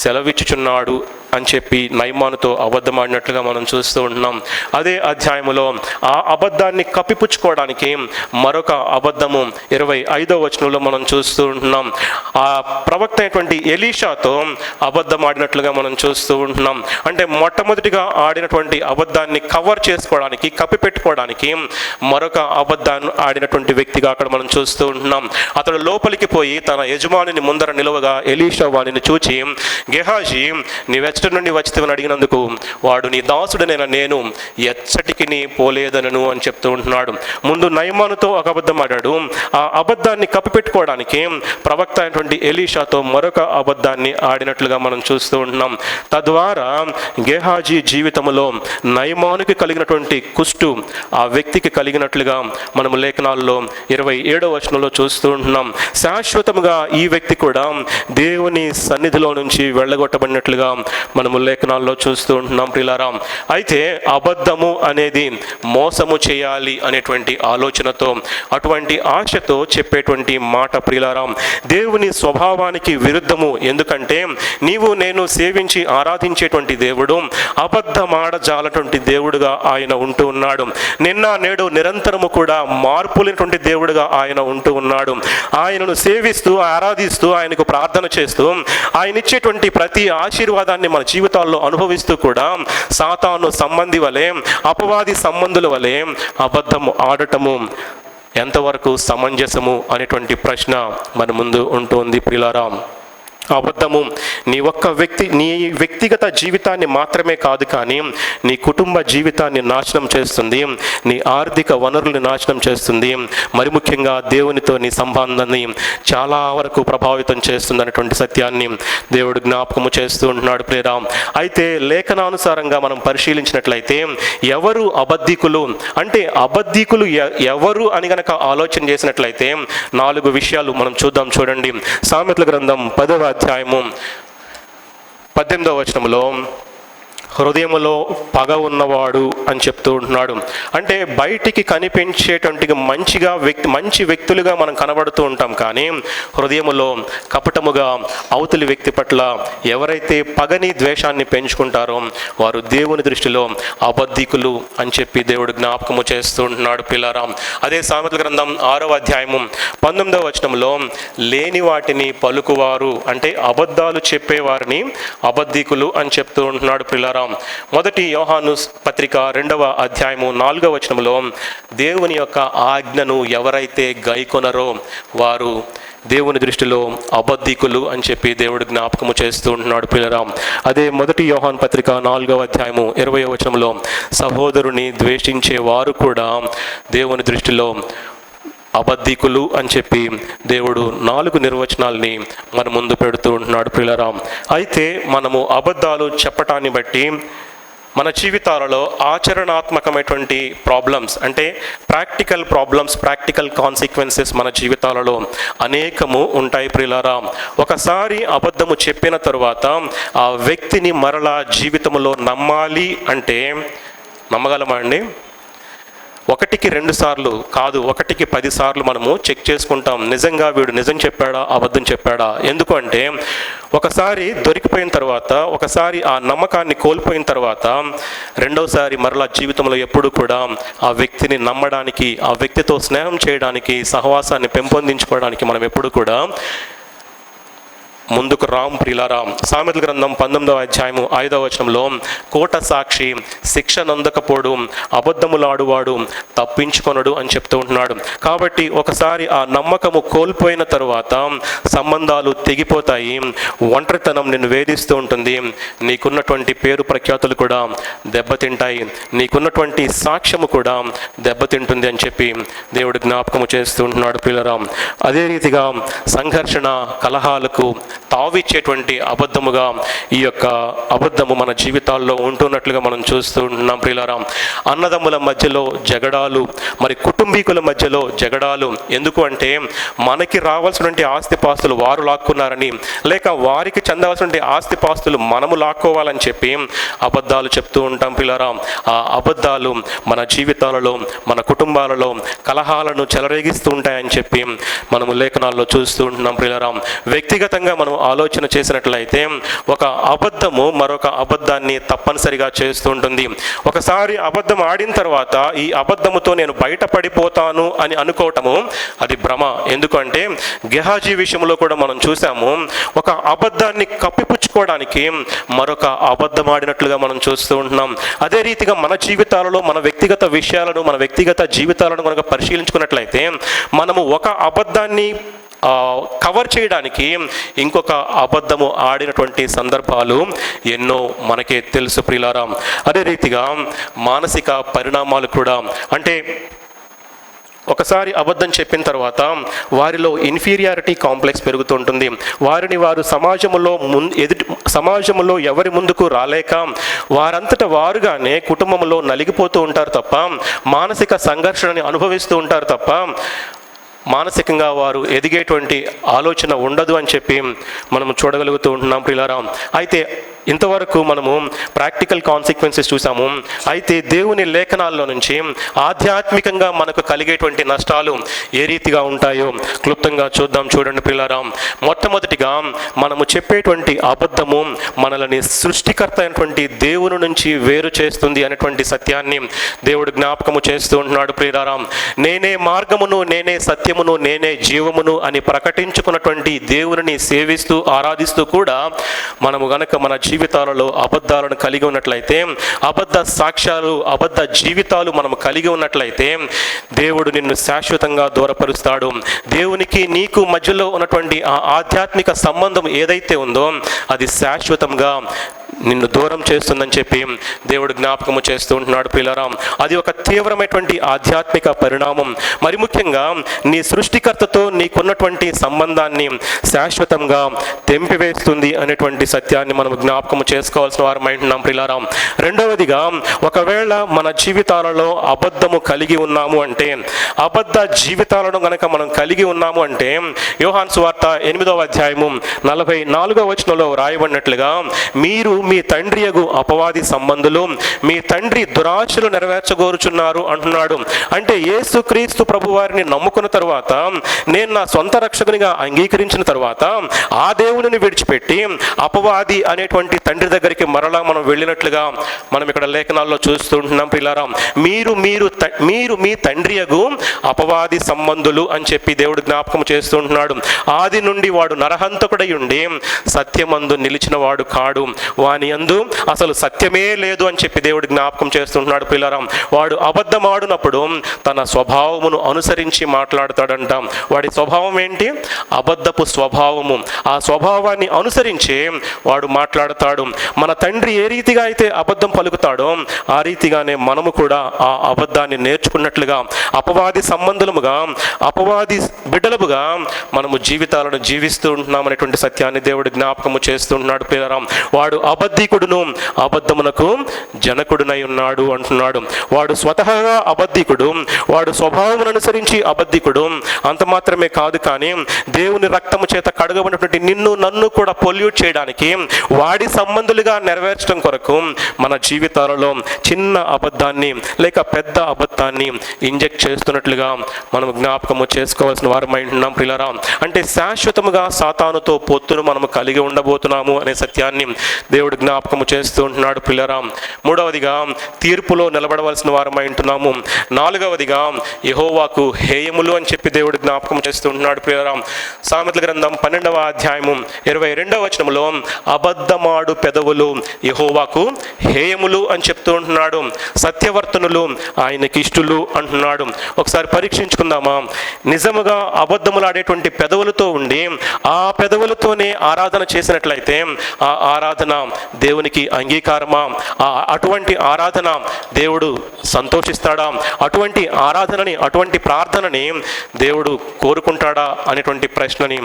సెలవిచ్చుచున్నాడు అని చెప్పి నయమానుతో అబద్ధమాడినట్లుగా మనం చూస్తూ ఉంటున్నాం. అదే అధ్యాయములో ఆ అబద్ధాన్ని కప్పిపుచ్చుకోవడానికి మరొక అబద్ధము 25వ వచనంలో మనం చూస్తూ ఉంటున్నాం. ఆ ప్రవక్త అయినటువంటి ఎలీషాతో అబద్ధమాడినట్లుగా మనం చూస్తూ ఉంటున్నాం. అంటే మొట్టమొదటిగా ఆడినటువంటి అబద్ధాన్ని కవర్ చేసుకోవడానికి, కప్పిపెట్టుకోవడానికి మరొక అబద్ధాన్ని ఆడినటువంటి వ్యక్తిగా అక్కడ మనం చూస్తూ ఉంటున్నాం. అతడు లోపలికి పోయి తన యజమానిని ముందర నిలువగా ఎలీషా వానిని చూచి, గెహాజీ నీవెచ్చటి నుండి వచ్చితేవని అడిగినందుకు వాడు నీ దాసుడనైన నేను ఎచ్చటికి పోలేదనను అని చెప్తూ ఉంటున్నాడు. ముందు నయమానుతో ఒక అబద్ధం ఆడాడు. ఆ అబద్ధాన్ని కప్పిపెట్టుకోవడానికి ప్రవక్త అయినటువంటి ఎలీషాతో మరొక అబద్ధాన్ని ఆడినట్లుగా మనం చూస్తూ ఉంటున్నాం. తద్వారా గెహాజీ జీవితంలో నయమానుకి కలిగినటువంటి కుష్టు ఆ వ్యక్తికి కలిగినట్లుగా మనము లేఖనాల్లో 27వ వచనంలో చూస్తూ ఉంటున్నాం. శాశ్వతముగా ఈ వ్యక్తి కూడా దేవుని సన్నిధిలో నుంచి వెళ్ళగొట్టబడినట్లుగా మనము లేఖనాల్లో చూస్తూ ఉంటున్నాం ప్రియులారా. అయితే అబద్ధము అనేది మోసము చేయాలి అనేటువంటి ఆలోచనతో, అటువంటి ఆశతో చెప్పేటువంటి మాట ప్రియులారా దేవుని స్వభావానికి విరుద్ధము. ఎందుకంటే నీవు నేను సేవించి ఆరాధించేటువంటి దేవుడు అబద్ధమాడజాలటువంటి దేవుడుగా ఆయన ఉంటూ ఉన్నాడు. నిన్న నేడు నిరంతరము కూడా మార్పులేనటువంటి దేవుడుగా ఆయన ఉంటూ ఉన్నాడు. ఆయనను సేవిస్తూ, ఆరాధిస్తూ, ఆయనకు ప్రార్థన చేస్తూ, ఆయన ఇచ్చేటువంటి ప్రతి ఆశీర్వాదాన్ని మన జీవితాల్లో అనుభవిస్తూ కూడా సాతాను సంబంధి వలె, అపవాది సంబంధుల వలె అబద్ధము ఆడటము ఎంతవరకు సమంజసము అనేటువంటి ప్రశ్న మన ముందు ఉంటుంది ప్రియులారా. అబద్ధము నీ వ్యక్తిగత జీవితాన్ని మాత్రమే కాదు, కానీ నీ కుటుంబ జీవితాన్ని నాశనం చేస్తుంది, నీ ఆర్థిక వనరుల్ని నాశనం చేస్తుంది, మరి ముఖ్యంగా దేవునితో నీ సంబంధాన్ని చాలా వరకు ప్రభావితం చేస్తుంది అనేటువంటి సత్యాన్ని దేవుడు జ్ఞాపకము చేస్తూ ఉంటున్నాడు ప్రియరా. అయితే లేఖనానుసారంగా మనం పరిశీలించినట్లయితే ఎవరు అబద్ధికులు అంటే అబద్ధికులు ఎవరు అని గనక ఆలోచన చేసినట్లయితే 4 విషయాలు మనం చూద్దాం చూడండి. సామెతల గ్రంథం 10వ అధ్యాయము 18వ వచనంలో హృదయములో పగ ఉన్నవాడు అని చెప్తూ ఉంటున్నాడు. అంటే బయటికి కనిపించేటువంటి మంచి వ్యక్తులుగా మనం కనబడుతూ ఉంటాం, కానీ హృదయములో కపటముగా అవతలి వ్యక్తి పట్ల ఎవరైతే పగని ద్వేషాన్ని పెంచుకుంటారో వారు దేవుని దృష్టిలో అబద్ధికులు అని చెప్పి దేవుడు జ్ఞాపకము చేస్తూ ఉంటున్నాడు పిల్లారా. అదే సామెతల గ్రంథం 6వ అధ్యాయము 19వ వచనంలో లేని వాటిని పలుకువారు అంటే అబద్ధాలు చెప్పేవారిని అబద్ధికులు అని చెప్తూ ఉంటున్నాడు పిల్లారా. మొదటి యోహాను పత్రిక 2వ అధ్యాయము 4వ వచనంలో దేవుని యొక్క ఆజ్ఞను ఎవరైతే గైకొనరో వారు దేవుని దృష్టిలో అబద్ధికులు అని చెప్పి దేవుడు జ్ఞాపకము చేస్తూ ఉంటున్నాడు ప్రియులారా. అదే మొదటి యోహాను పత్రిక 4వ అధ్యాయము 20వ వచనంలో సహోదరుని ద్వేషించే వారు కూడా దేవుని దృష్టిలో అబద్ధికులు అని చెప్పి దేవుడు 4 నిర్వచనాల్ని మన ముందు పెడుతూ ఉంటున్నాడు ప్రియులారా. అయితే మనము అబద్ధాలు చెప్పటాన్ని బట్టి మన జీవితాలలో ఆచరణాత్మకమైనటువంటి ప్రాబ్లమ్స్, అంటే ప్రాక్టికల్ ప్రాబ్లమ్స్, ప్రాక్టికల్ కాన్సిక్వెన్సెస్ మన జీవితాలలో అనేకము ఉంటాయి ప్రియులారా. ఒకసారి అబద్ధము చెప్పిన తరువాత ఆ వ్యక్తిని మరలా జీవితంలో నమ్మాలి అంటే నమ్మగలమా అండి? 1కి 2 సార్లు కాదు, 1కి 10 సార్లు మనము చెక్ చేసుకుంటాం, నిజంగా వీడు నిజం చెప్పాడా అబద్ధం చెప్పాడా. ఎందుకు అంటే ఒకసారి దొరికిపోయిన తర్వాత, ఒకసారి ఆ నమ్మకాన్ని కోల్పోయిన తర్వాత రెండోసారి మరలా జీవితంలో ఎప్పుడు కూడా ఆ వ్యక్తిని నమ్మడానికి, ఆ వ్యక్తితో స్నేహం చేయడానికి, సహవాసాన్ని పెంపొందించుకోవడానికి మనం ఎప్పుడు కూడా ముందుకు రామ్ ప్రియులారా. సామెతల గ్రంథం 19వ అధ్యాయము 5వ వచనంలో కోట సాక్షి శిక్ష నొందకపోడు, అబద్ధములాడువాడు తప్పించుకొనడు అని చెప్తూ ఉంటున్నాడు. కాబట్టి ఒకసారి ఆ నమ్మకము కోల్పోయిన తరువాత సంబంధాలు తెగిపోతాయి, ఒంటరితనం నిన్ను వేధిస్తూ ఉంటుంది, నీకున్నటువంటి పేరు ప్రఖ్యాతులు కూడా దెబ్బతింటాయి, నీకున్నటువంటి సాక్ష్యము కూడా దెబ్బతింటుంది అని చెప్పి దేవుడు జ్ఞాపకము చేస్తూ ఉంటున్నాడు ప్రియులారా. అదే రీతిగా సంఘర్షణ, కలహాలకు తావిచ్చేటువంటి అబద్ధముగా ఈ యొక్క అబద్ధము మన జీవితాల్లో ఉంటున్నట్లుగా మనం చూస్తూ ఉంటున్నాం ప్రియులారా. అన్నదమ్ముల మధ్యలో జగడాలు, మరి కుటుంబీకుల మధ్యలో జగడాలు. ఎందుకు అంటే మనకి రావాల్సినటువంటి ఆస్తిపాస్తులు వారు లాక్కున్నారని, లేక వారికి చెందవలసినటువంటి ఆస్తిపాస్తులు మనము లాక్కోవాలని చెప్పి అబద్ధాలు చెప్తూ ఉంటాం ప్రియులారా. ఆ అబద్ధాలు మన జీవితాలలో, మన కుటుంబాలలో కలహాలను చెలరేగిస్తూ ఉంటాయని చెప్పి మనము లేఖనాల్లో చూస్తూ ఉంటున్నాం ప్రియులారా. వ్యక్తిగతంగా మనం ఆలోచన చేసినట్లయితే ఒక అబద్ధము మరొక అబద్ధాన్ని తప్పనిసరిగా చేస్తూ ఉంటుంది. ఒకసారి అబద్ధం ఆడిన తర్వాత ఈ అబద్ధముతో నేను బయటపడిపోతాను అని అనుకోవటము అది భ్రమ. ఎందుకంటే గెహాజీ విషయంలో కూడా మనం చూసాము, ఒక అబద్ధాన్ని కప్పిపుచ్చుకోవడానికి మరొక అబద్ధం ఆడినట్లుగా మనం చూస్తూ ఉంటున్నాం. అదే రీతిగా మన జీవితాలలో మన వ్యక్తిగత విషయాలను, మన వ్యక్తిగత జీవితాలను కనుక పరిశీలించుకున్నట్లయితే మనము ఒక అబద్ధాన్ని కవర్ చేయడానికి ఇంకొక అబద్ధము ఆడినటువంటి సందర్భాలు ఎన్నో మనకే తెలుసు ప్రియులారా. అదే రీతిగా మానసిక పరిణామాలు కూడా, అంటే ఒకసారి అబద్ధం చెప్పిన తర్వాత వారిలో ఇన్ఫీరియారిటీ కాంప్లెక్స్ పెరుగుతుంటుంది. వారిని వారు సమాజంలో ఎవరి ముందుకు రాలేక వారంతట వారుగానే కుటుంబంలో నలిగిపోతూ ఉంటారు తప్ప, మానసిక సంఘర్షణని అనుభవిస్తూ ఉంటారు తప్ప మానసికంగా వారు ఎదిగేటువంటి ఆలోచన ఉండదు అని చెప్పి మనం చూడగలుగుతూ ఉంటున్నాం ప్రియులారా. అయితే ఇంతవరకు మనము ప్రాక్టికల్ కాన్సిక్వెన్సెస్ చూసాము. అయితే దేవుని లేఖనాల్లో నుంచి ఆధ్యాత్మికంగా మనకు కలిగేటువంటి నష్టాలు ఏ రీతిగా ఉంటాయో క్లుప్తంగా చూద్దాం. చూడండి ప్రియులారా, మొట్టమొదటిగా మనము చెప్పేటువంటి అబద్ధము మనల్ని సృష్టికర్త అయినటువంటి దేవుని నుంచి వేరు చేస్తుంది అనేటువంటి సత్యాన్ని దేవుడు జ్ఞాపకము చేస్తూ ఉంటున్నాడు ప్రియులారా. నేనే మార్గమును, నేనే సత్యమును, నేనే జీవమును అని ప్రకటించుకున్నటువంటి దేవుని సేవిస్తూ ఆరాధిస్తూ కూడా మనము గనక మన జీవితాలలో అబద్ధాలను కలిగి ఉన్నట్లయితే, అబద్ధ సాక్ష్యాలు, అబద్ధ జీవితాలు మనం కలిగి ఉన్నట్లయితే దేవుడు నిన్ను శాశ్వతంగా దూరపరుస్తాడు. దేవునికి నీకు మధ్యలో ఉన్నటువంటి ఆ ఆధ్యాత్మిక సంబంధం ఏదైతే ఉందో అది శాశ్వతంగా నిన్ను దూరం చేస్తుందని చెప్పి దేవుడు జ్ఞాపకము చేస్తూ ఉంటున్నాడు ప్రియులారా. అది ఒక తీవ్రమైనటువంటి ఆధ్యాత్మిక పరిణామం. మరి ముఖ్యంగా నీ సృష్టికర్తతో నీకున్నటువంటి సంబంధాన్ని శాశ్వతంగా తెంపివేస్తుంది అనేటువంటి సత్యాన్ని మనం జ్ఞాపకము చేసుకోవాల్సిన వారమై ఉంటున్నాం ప్రియులారా. రెండవదిగా, ఒకవేళ మన జీవితాలలో అబద్ధము కలిగి ఉన్నాము అంటే, అబద్ధ జీవితాలను గనక మనం కలిగి ఉన్నాము అంటే, యోహాను సువార్త 8వ అధ్యాయము 44వ వచనంలో రాయబడినట్లుగా, మీరు మీ తండ్రియగు అపవాది సంబంధులు మీ తండ్రి దురాశలు నెరవేర్చగోరుచున్నారు అంటున్నాడు. అంటే యేసుక్రీస్తు ప్రభు వారిని నమ్ముకున్న తర్వాత, నేను నా సొంత రక్షకునిగా అంగీకరించిన తర్వాత ఆ దేవుని విడిచిపెట్టి అపవాది అనేటువంటి తండ్రి దగ్గరికి మరలా మనం వెళ్ళినట్లుగా మనం ఇక్కడ లేఖనాల్లో చూస్తూ ఉంటున్నాం ప్రియులారా. మీరు మీ తండ్రియగు అపవాది సంబంధులు అని చెప్పి దేవుడు జ్ఞాపకం చేస్తూ ఉంటున్నాడు. ఆది నుండి వాడు నరహంతకుడై ఉండి సత్యమందు నిలిచిన వాడు కాడు, వాని యందు అసలు సత్యమే లేదు అని చెప్పి దేవుడు జ్ఞాపకం చేస్తుంటున్నాడు పిల్లరా. వాడు అబద్ధం ఆడినప్పుడు తన స్వభావమును అనుసరించి మాట్లాడతాడంట. వాడి స్వభావం ఏంటి? అబద్ధపు స్వభావము. ఆ స్వభావాన్ని అనుసరించి వాడు మాట్లాడతాడు. మన తండ్రి ఏ రీతిగా అయితే అబద్ధం పలుకుతాడో ఆ రీతిగానే మనము కూడా ఆ అబద్ధాన్ని నేర్చుకున్నట్లుగా అపవాది సంబంధముగా, అపవాది బిడ్డలముగా మనము జీవితాలను జీవిస్తూ ఉంటున్నాం అనేటువంటి సత్యాన్ని దేవుడు జ్ఞాపకము చేస్తున్నాడు పిల్లరా. వాడు అబద్ధికుడును, అబద్ధమునకు జనకుడునై ఉన్నాడు అంటున్నాడు. వాడు స్వతహాగా అబద్ధికుడు, వాడు స్వభావం అనుసరించి అబద్ధికుడు. అంత మాత్రమే కాదు, కానీ దేవుని రక్తము చేత కడగబడినటువంటి నిన్ను నన్ను కూడా పొల్యూట్ చేయడానికి, వాడి సంబంధులుగా నెరవేర్చడం కొరకు మన జీవితాలలో చిన్న అబద్ధాన్ని లేక పెద్ద అబద్ధాన్ని ఇంజెక్ట్ చేస్తున్నట్లుగా మనం జ్ఞాపకము చేసుకోవాల్సిన వారమై ఉంటున్నాం పిల్లరా. అంటే శాశ్వతముగా సాతానుతో పొత్తును మనము కలిగి ఉండబోతున్నాము అనే సత్యాన్ని దేవుడు జ్ఞాపకము చేస్తూ ఉంటున్నాడు పిల్లరా. మూడవదిగా తీర్పులో నిలబడవలసిన వారమై ఉంటున్నాము. నాలుగవదిగా యెహోవాకు హేయములు అని చెప్పి దేవుడు జ్ఞాపకం చేస్తూ ఉంటున్నాడు పిల్లరా. సామెతల గ్రంథం 12వ అధ్యాయము 22వ వచనములో అబద్ధమాడు పెదవులు యెహోవాకు హేయములు అని చెప్తూ ఉంటున్నాడు. సత్యవర్తనులు ఆయనకి ఇష్టలు అంటున్నాడు. ఒకసారి పరీక్షించుకుందామా? నిజముగా అబద్ధములాడేటువంటి పెదవులతో ఉండి ఆ పెదవులతోనే ఆరాధన చేసినట్లయితే ఆ ఆరాధన దేవునికి అంగీకారమా? అటువంటి ఆరాధన దేవుడు సంతోషిస్తాడా? అటువంటి ఆరాధనని, అటువంటి ప్రార్థనని దేవుడు కోరుకుంటాడా అనేటువంటి ప్రశ్నని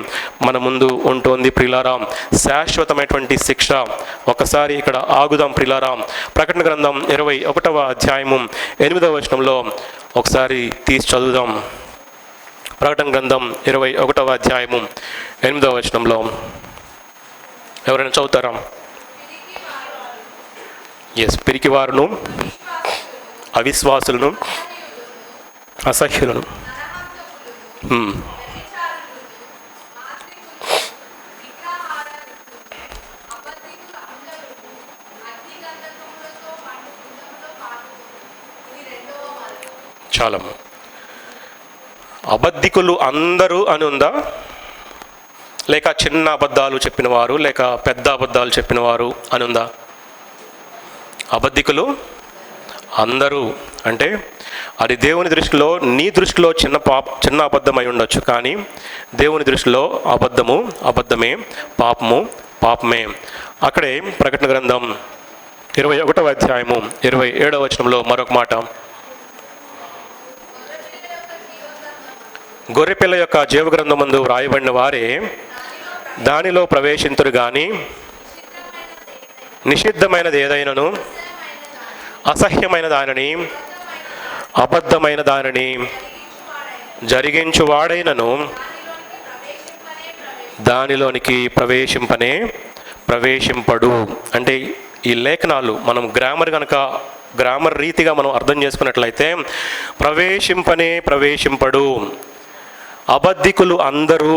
మన ముందు ఉంటుంది ప్రియులారా. శాశ్వతమైనటువంటి శిక్ష. ఒకసారి ఇక్కడ ఆగుదాం ప్రియులారా. ప్రకటన గ్రంథం 21వ అధ్యాయము 8వ వచనంలో ఒకసారి తీసి చదువుదాం. ప్రకటన గ్రంథం 21వ అధ్యాయము 8వ వచనంలో ఎవరైనా చదువుతారా? పిరికివారును, అవిశ్వాసులను, అసహ్యులను, చాలా అబద్ధికులు అందరూ అని ఉందా? లేక చిన్న అబద్ధాలు చెప్పినవారు, లేక పెద్ద అబద్ధాలు చెప్పినవారు అని ఉందా? అబద్ధికులు అందరూ అంటే అది దేవుని దృష్టిలో, నీ దృష్టిలో చిన్న అబద్ధం అయి ఉండొచ్చు, కానీ దేవుని దృష్టిలో అబద్ధము అబద్ధమే, పాపము పాపమే. అక్కడే ప్రకటన గ్రంథం 21వ అధ్యాయము 27వ వచనంలో మరొక మాట, గొర్రెపిల్ల యొక్క జీవగ్రంథమందు వ్రాయబడిన వారే దానిలో ప్రవేశింతురు గాని నిషిద్ధమైనది ఏదైనను, అసహ్యమైన దానిని, అబద్ధమైన దానిని జరిగించువాడైనను దానిలోనికి ప్రవేశింపడు. అంటే ఈ లేఖనాలు మనం గ్రామర్ రీతిగా మనం అర్థం చేసుకున్నట్లయితే ప్రవేశింపడు, అబద్ధికులు అందరూ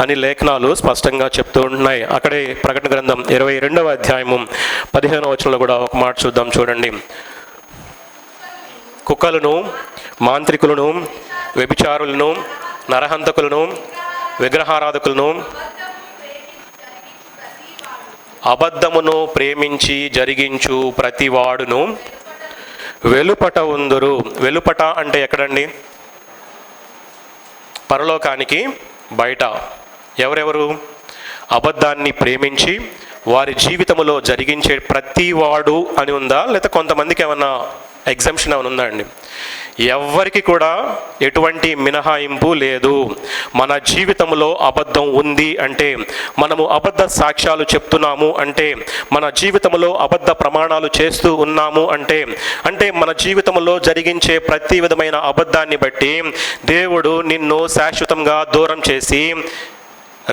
అని లేఖనాలు స్పష్టంగా చెప్తూ ఉంటున్నాయి. అక్కడే ప్రకటన గ్రంథం 22వ అధ్యాయము 15వ వచనంలో కూడా ఒక మాట చూద్దాం, చూడండి. కుక్కలను, మాంత్రికులను, వ్యభిచారులను, నరహంతకులను, విగ్రహారాధకులను, అబద్ధమును ప్రేమించి జరిగించు ప్రతివాడును వెలుపట ఉందురు. వెలుపట అంటే ఎక్కడండి? పరలోకానికి బయట. ఎవరెవరు? అబద్ధాన్ని ప్రేమించి వారి జీవితంలో జరిగించే ప్రతివాడు అని ఉందా? లేకపోతే కొంతమందికి ఏమన్నా ఎగ్జంప్షన్ ఏమైనా ఉందా అండి? ఎవ్వరికి కూడా ఎటువంటి మినహాయింపు లేదు. మన జీవితంలో అబద్ధం ఉంది అంటే, మనము అబద్ధ సాక్ష్యాలు చెప్తున్నాము అంటే, మన జీవితంలో అబద్ధ ప్రమాణాలు చేస్తూ ఉన్నాము అంటే మన జీవితంలో జరిగించే ప్రతి విధమైన అబద్ధాన్ని బట్టి దేవుడు నిన్ను శాశ్వతంగా దూరం చేసి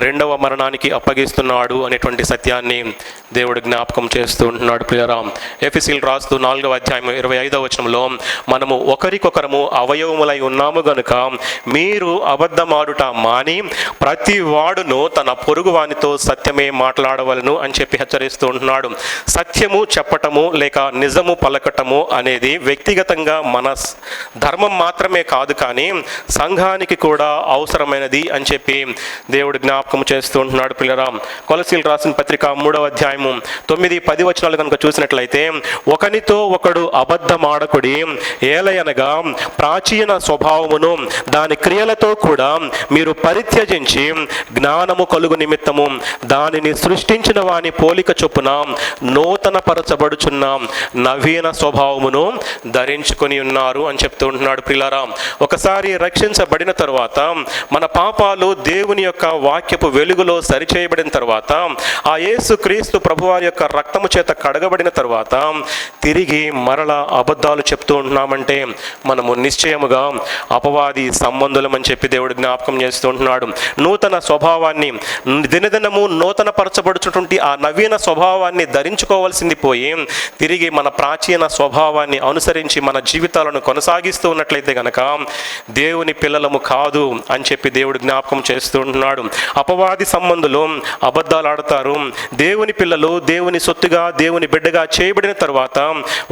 రెండవ మరణానికి అప్పగిస్తున్నాడు అనేటువంటి సత్యాన్ని దేవుడు జ్ఞాపకం చేస్తూ ఉంటున్నాడు ప్రియరా. ఎఫెసీయులు రాస్తూ 4వ అధ్యాయం 25వ వచనంలో, మనము ఒకరికొకరము అవయవములై ఉన్నాము గనుక మీరు అబద్ధమాడుట మాని ప్రతి వాడును తన పొరుగు వానితో సత్యమే మాట్లాడవలను అని చెప్పి హెచ్చరిస్తూ ఉంటున్నాడు. సత్యము చెప్పటము లేక నిజము పలకటము అనేది వ్యక్తిగతంగా మన ధర్మం మాత్రమే కాదు, కానీ సంఘానికి కూడా అవసరమైనది అని చెప్పి దేవుడు జ్ఞాపకం జ్ఞాపకం చేస్తూ ఉంటున్నాడు ప్రియులారా. కొలసీలు రాసిన పత్రిక 3వ అధ్యాయము 9-10 వచనాలు కనుక చూసినట్లయితే, ఒకనితో ఒకడు అబద్ధమాడకుడి, ఏలయనగా ప్రాచీన స్వభావమును దాని క్రియలతో కూడా మీరు పరిత్యజించి జ్ఞానము కలుగు నిమిత్తము దానిని సృష్టించిన వాని పోలిక చొప్పున నూతన పరచబడుచున్న నవీన స్వభావమును ధరించుకొని ఉన్నారు అని చెప్తూ ఉంటున్నాడు ప్రియులారా. ఒకసారి రక్షించబడిన తర్వాత మన పాపాలు దేవుని యొక్క వాక్యపు వెలుగులో సరిచేయబడిన తర్వాత, ఆ యేసు క్రీస్తు ప్రభువారి యొక్క రక్తము చేత కడగబడిన తర్వాత తిరిగి మరలా అబద్ధాలు చెప్తూ ఉంటున్నామంటే మనము నిశ్చయముగా అపవాది సంబంధులమని చెప్పి దేవుడు జ్ఞాపకం చేస్తూ ఉంటున్నాడు. నూతన స్వభావాన్ని, దినదినము నూతన పరచబడుచున్నటువంటి ఆ నవీన స్వభావాన్ని ధరించుకోవాల్సింది పోయి తిరిగి మన ప్రాచీన స్వభావాన్ని అనుసరించి మన జీవితాలను కొనసాగిస్తూ ఉన్నట్లయితే గనక దేవుని పిల్లలము కాదు అని చెప్పి దేవుడు జ్ఞాపకం చేస్తూ ఉంటున్నాడు. అపవాది సంబంధులు అబద్ధాలు ఆడతారు. దేవుని పిల్లలు దేవుని సొత్తుగా, దేవుని బిడ్డగా చేయబడిన తర్వాత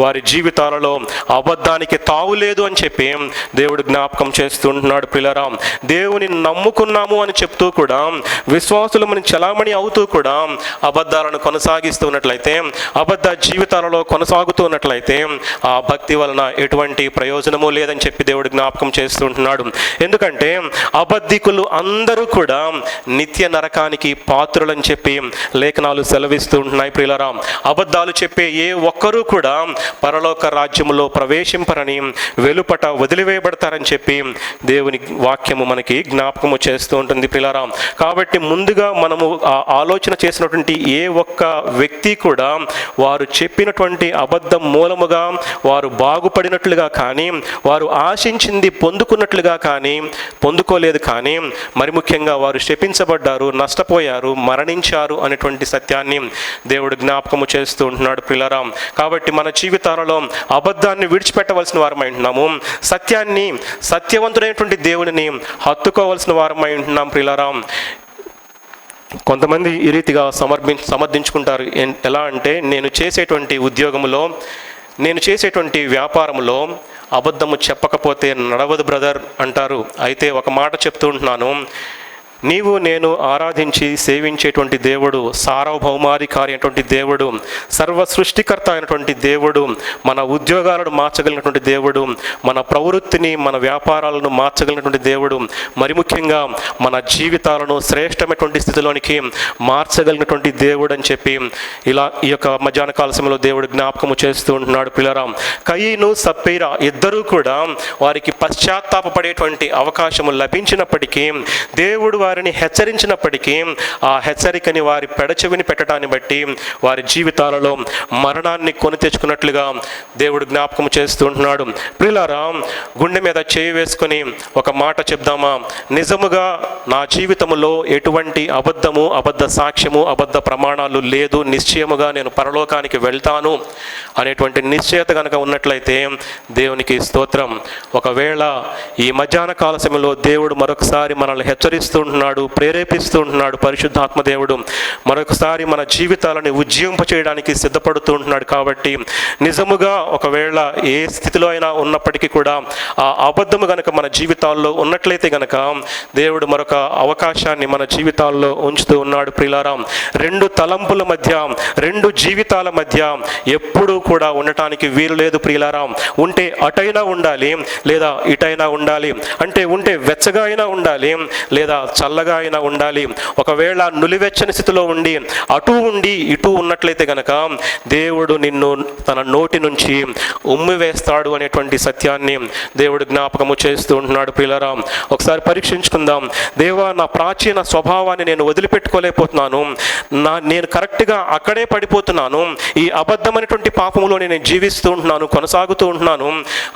వారి జీవితాలలో అబద్ధానికి తావులేదు అని చెప్పి దేవుడు జ్ఞాపకం చేస్తూ ఉంటున్నాడు పిల్లరా. దేవుని నమ్ముకున్నాము అని చెప్తూ కూడా, విశ్వాసులమని చలామణి అవుతూ కూడా అబద్ధాలను కొనసాగిస్తూ ఉన్నట్లయితే, అబద్ధ జీవితాలలో కొనసాగుతూ ఉన్నట్లయితే ఆ భక్తి వలన ఎటువంటి ప్రయోజనము లేదని చెప్పి దేవుడు జ్ఞాపకం చేస్తూ ఉంటున్నాడు. ఎందుకంటే అబద్ధికులు అందరూ కూడా నిత్య నరకానికి పాత్రులని చెప్పి లేఖనాలు సెలవిస్తూ ఉంటున్నాయి ప్రియులారా. అబద్ధాలు చెప్పే ఏ ఒక్కరూ కూడా పరలోక రాజ్యములో ప్రవేశింపరని, వెలుపట వదిలివేయబడతారని చెప్పి దేవుని వాక్యము మనకి జ్ఞాపకము చేస్తూ ఉంటుంది ప్రియులారా. కాబట్టి ముందుగా మనము ఆలోచన చేసినటువంటి ఏ ఒక్క వ్యక్తి కూడా వారు చెప్పినటువంటి అబద్ధం మూలముగా వారు బాగుపడినట్లుగా కానీ, వారు ఆశించింది పొందుకున్నట్లుగా కానీ పొందుకోలేదు. కానీ మరి ముఖ్యంగా వారు శపించబడ్డారు, నష్టపోయారు, మరణించారు అనేటువంటి సత్యాన్ని దేవుడు జ్ఞాపకము చేస్తూ ఉంటున్నాడు ప్రియులారా. కాబట్టి మన జీవితాలలో అబద్ధాన్ని విడిచిపెట్టవలసిన వారమై ఉంటున్నాము. సత్యాన్ని, సత్యవంతుడైనటువంటి దేవుడిని హత్తుకోవలసిన వారమై ఉంటున్నాం ప్రియులారా. కొంతమంది ఈ రీతిగా సమర్థించుకుంటారు. ఎలా అంటే, నేను చేసేటువంటి ఉద్యోగంలో, నేను చేసేటువంటి వ్యాపారంలో అబద్ధము చెప్పకపోతే నడవదు బ్రదర్ అంటారు. అయితే ఒక మాట చెప్తూ ఉంటున్నాను, నీవు నేను ఆరాధించి సేవించేటువంటి దేవుడు, సార్వభౌమాధికారి అయినటువంటి దేవుడు, సర్వ సృష్టికర్త అయినటువంటి దేవుడు, మన ఉద్యోగాలను మార్చగలిగినటువంటి దేవుడు, మన ప్రవృత్తిని, మన వ్యాపారాలను మార్చగలిగినటువంటి దేవుడు, మరి ముఖ్యంగా మన జీవితాలను శ్రేష్టమైనటువంటి స్థితిలోనికి మార్చగలిగినటువంటి దేవుడు అని చెప్పి ఇలా ఈ యొక్క మధ్యాహ్న కాల సమయంలో దేవుడు జ్ఞాపకము చేస్తూ ఉంటున్నాడు పిల్లరా. కయీను, సప్పీరా ఇద్దరూ కూడా వారికి పశ్చాత్తాపపడేటువంటి అవకాశము లభించినప్పటికీ, దేవుడు వారిని హెచ్చరించినప్పటికీ ఆ హెచ్చరికని వారి పెడచెవిని పెట్టడాన్ని బట్టి వారి జీవితాలలో మరణాన్ని కొని తెచ్చుకున్నట్లుగా దేవుడు జ్ఞాపకం చేస్తూ ఉంటున్నాడు. ప్రియులారా, గుండె మీద చేయి వేసుకొని ఒక మాట చెప్దామా? నిజముగా నా జీవితంలో ఎటువంటి అబద్ధము, అబద్ధ సాక్ష్యము, అబద్ధ ప్రమాణాలు లేదు, నిశ్చయముగా నేను పరలోకానికి వెళ్తాను అనేటువంటి నిశ్చయత కనుక ఉన్నట్లయితే దేవునికి స్తోత్రం. ఒకవేళ ఈ మధ్యాహ్న కాల సమయంలో దేవుడు మరొకసారి మనల్ని హెచ్చరిస్తూ ఉంటున్నాడు, ప్రేరేపిస్తూ ఉంటున్నాడు. పరిశుద్ధాత్మ దేవుడు మరొకసారి మన జీవితాలను ఉజ్జీవింపచేయడానికి సిద్ధపడుతూ ఉంటున్నాడు. కాబట్టి నిజముగా ఒకవేళ ఏ స్థితిలో అయినా ఉన్నప్పటికీ కూడా ఆ అబద్ధము గనక మన జీవితాల్లో ఉన్నట్లయితే గనక దేవుడు మరొక అవకాశాన్ని మన జీవితాల్లో ఉంచుతూ ఉన్నాడు. ప్రియులారా, రెండు తలంపుల మధ్య, రెండు జీవితాల మధ్య ఎప్పుడూ కూడా ఉండటానికి వీలు లేదు ప్రియులారా. ఉంటే అటైనా ఉండాలి, లేదా ఇటైనా ఉండాలి. అంటే ఉంటే వెచ్చగా అయినా ఉండాలి, లేదా చల్లగా అయినా ఉండాలి. ఒకవేళ నులివెచ్చని స్థితిలో ఉండి అటు ఉండి ఇటు ఉన్నట్లయితే గనక దేవుడు నిన్ను తన నోటి నుంచి ఉమ్మి వేస్తాడు అనేటువంటి సత్యాన్ని దేవుడు జ్ఞాపకము చేస్తూ ఉంటున్నాడు. ప్రియులారా, ఒకసారి పరీక్షించుకుందాం. దేవా, నా ప్రాచీన స్వభావాన్ని నేను వదిలిపెట్టుకోలేకపోతున్నాను, నేను కరెక్ట్గా అక్కడే పడిపోతున్నాను, ఈ అబద్ధమైనటువంటి పాపములో నేను జీవిస్తూ ఉంటున్నాను, కొనసాగుతూ ఉంటున్నాను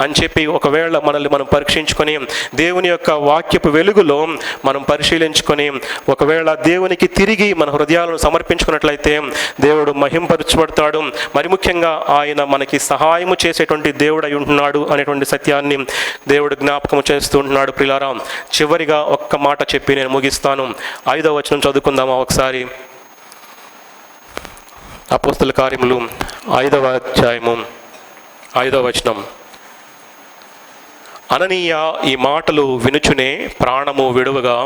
అని చెప్పి ఒకవేళ మనల్ని మనం పరీక్షించుకొని దేవుని యొక్క వాక్యపు వెలుగులో మనం పరిశీలించుకొని ఒకవేళ దేవునికి తిరిగి మన హృదయాలను సమర్పించుకున్నట్లయితే దేవుడు మహింపరచబడతాడు. మరి ముఖ్యంగా ఆయన మనకి సహాయము చేసేటువంటి దేవుడు అయి ఉంటున్నాడు అనేటువంటి సత్యాన్ని దేవుడు జ్ఞాపకం చేస్తూ ఉంటున్నాడు. ప్రియులారా, చివరిగా ఒక్క మాట చెప్పి నేను ముగిస్తాను. 5వ వచనం చదువుకుందామా ఒకసారి? అపోస్తల కార్యములు 5వ అధ్యాయము 5వ వచనం. అననీయ ఈ మాటలు వినుచునే ప్రాణము విడువగా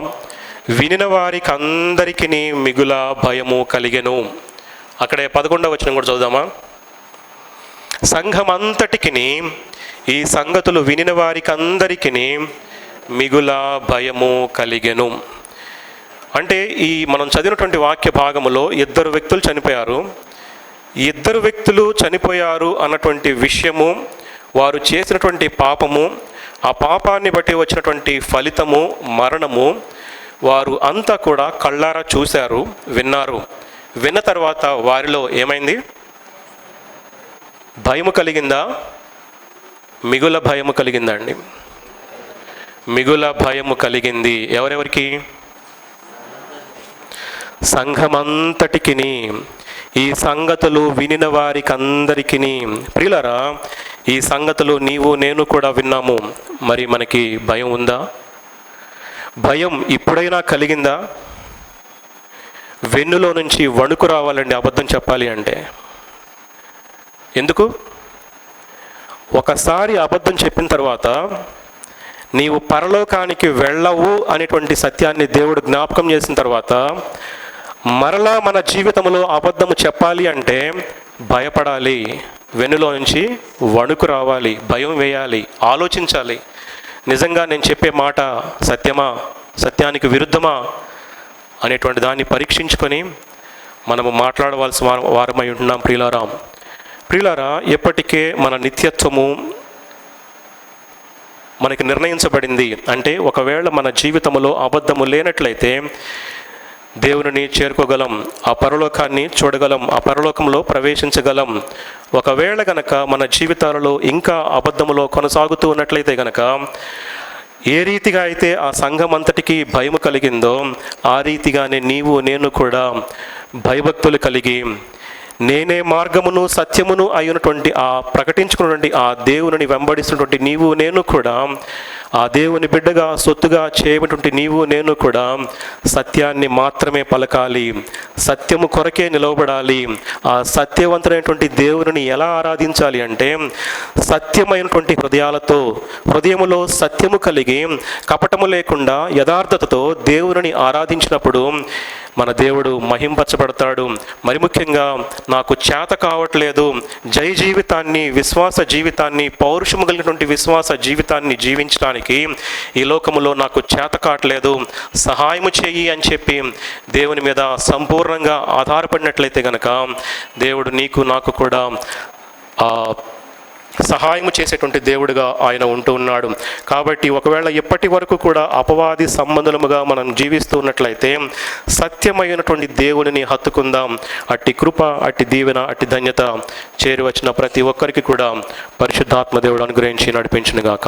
వినిన వారికి అందరికీ మిగుల భయము కలిగెను. అక్కడే 11వ వచనం కూడా చదువుదామా? సంఘమంతటికి ఈ సంగతులు వినిన వారికి అందరికీ మిగుల భయము కలిగెను. అంటే ఈ మనం చదివినటువంటి వాక్య భాగములో 2 వ్యక్తులు చనిపోయారు. 2 వ్యక్తులు చనిపోయారు అన్నటువంటి విషయము, వారు చేసినటువంటి పాపము, ఆ పాపాన్ని బట్టి వచ్చినటువంటి ఫలితము మరణము, వారు అంతా కూడా కళ్ళారా చూశారు, విన్నారు. విన్న తర్వాత వారిలో ఏమైంది? భయము కలిగిందా? మిగుల భయము కలిగిందా అండి? మిగుల భయము కలిగింది. ఎవరెవరికి? సంఘమంతటికి ఈ సంగతులు వినిన వారికి అందరికీ. ప్రియులారా, ఈ సంగతులు నీవు నేను కూడా విన్నాము. మరి మనకి భయం ఉందా? భయం ఇప్పుడైనా కలిగిందా? వెన్నులో నుంచి వణుకు రావాలండి అబద్ధం చెప్పాలి అంటే. ఎందుకు? ఒకసారి అబద్ధం చెప్పిన తర్వాత నీవు పరలోకానికి వెళ్ళవు అనేటువంటి సత్యాన్ని దేవుడు జ్ఞాపకం చేసిన తర్వాత మరలా మన జీవితంలో అబద్ధము చెప్పాలి అంటే భయపడాలి. వెన్నులో నుంచి వణుకు రావాలి, భయం వేయాలి, ఆలోచించాలి. నిజంగా నేను చెప్పే మాట సత్యమా, సత్యానికి విరుద్ధమా అనేటువంటి దాన్ని పరీక్షించుకొని మనము మాట్లాడవలసిన వారమై ఉంటున్నాం. ప్రియులారా, ఎప్పటికే మన నిత్యత్వము మనకి నిర్ణయించబడింది. అంటే ఒకవేళ మన జీవితంలో అబద్ధము లేనట్లయితే దేవుని చేరుకోగలం, ఆ పరలోకాన్ని చూడగలం, ఆ పరలోకంలో ప్రవేశించగలం. ఒకవేళ గనక మన జీవితాలలో ఇంకా అబద్ధములో కొనసాగుతూ ఉన్నట్లయితే గనక ఏ రీతిగా అయితే ఆ సంఘం అంతటికి భయము కలిగిందో ఆ రీతిగానే నీవు నేను కూడా భయభక్తులు కలిగి నేనే మార్గమును సత్యమును అయినటువంటి ఆ ప్రకటించుకున్నటువంటి ఆ దేవుని వెంబడిస్తున్నటువంటి నీవు నేను కూడా, ఆ దేవుని బిడ్డగా సొత్తుగా చేయబడినటువంటి నీవు నేను కూడా సత్యాన్ని మాత్రమే పలకాలి, సత్యము కొరకే నిలవబడాలి. ఆ సత్యవంతుడైనటువంటి దేవుని ఎలా ఆరాధించాలి అంటే సత్యమైనటువంటి హృదయాలతో, హృదయములో సత్యము కలిగి కపటము లేకుండా యథార్థతతో దేవుని ఆరాధించినప్పుడు మన దేవుడు మహింపరచబడతాడు. మరి ముఖ్యంగా నాకు చేత కావట్లేదు, జై జీవితాన్ని, విశ్వాస జీవితాన్ని, పౌరుషము కలిగినటువంటి విశ్వాస జీవితాన్ని జీవించడానికి ఈ లోకములో నాకు చేత కావట్లేదు, సహాయము చేయి అని చెప్పి దేవుని మీద సంపూర్ణంగా ఆధారపడినట్లయితే గనక దేవుడు నీకు నాకు కూడా సహాయము చేసేటువంటి దేవుడిగా ఆయన ఉంటూ ఉన్నాడు. కాబట్టి ఒకవేళ ఎప్పటి వరకు కూడా అపవాది సంబంధముగా మనం జీవిస్తూ ఉన్నట్లయితే సత్యమైనటువంటి దేవునిని హత్తుకుందాం. అట్టి కృప, అట్టి దీవెన, అట్టి ధన్యత చేరి వచ్చిన ప్రతి ఒక్కరికి కూడా పరిశుద్ధాత్మ దేవుడు అనుగ్రహించి నడిపించునుగాక.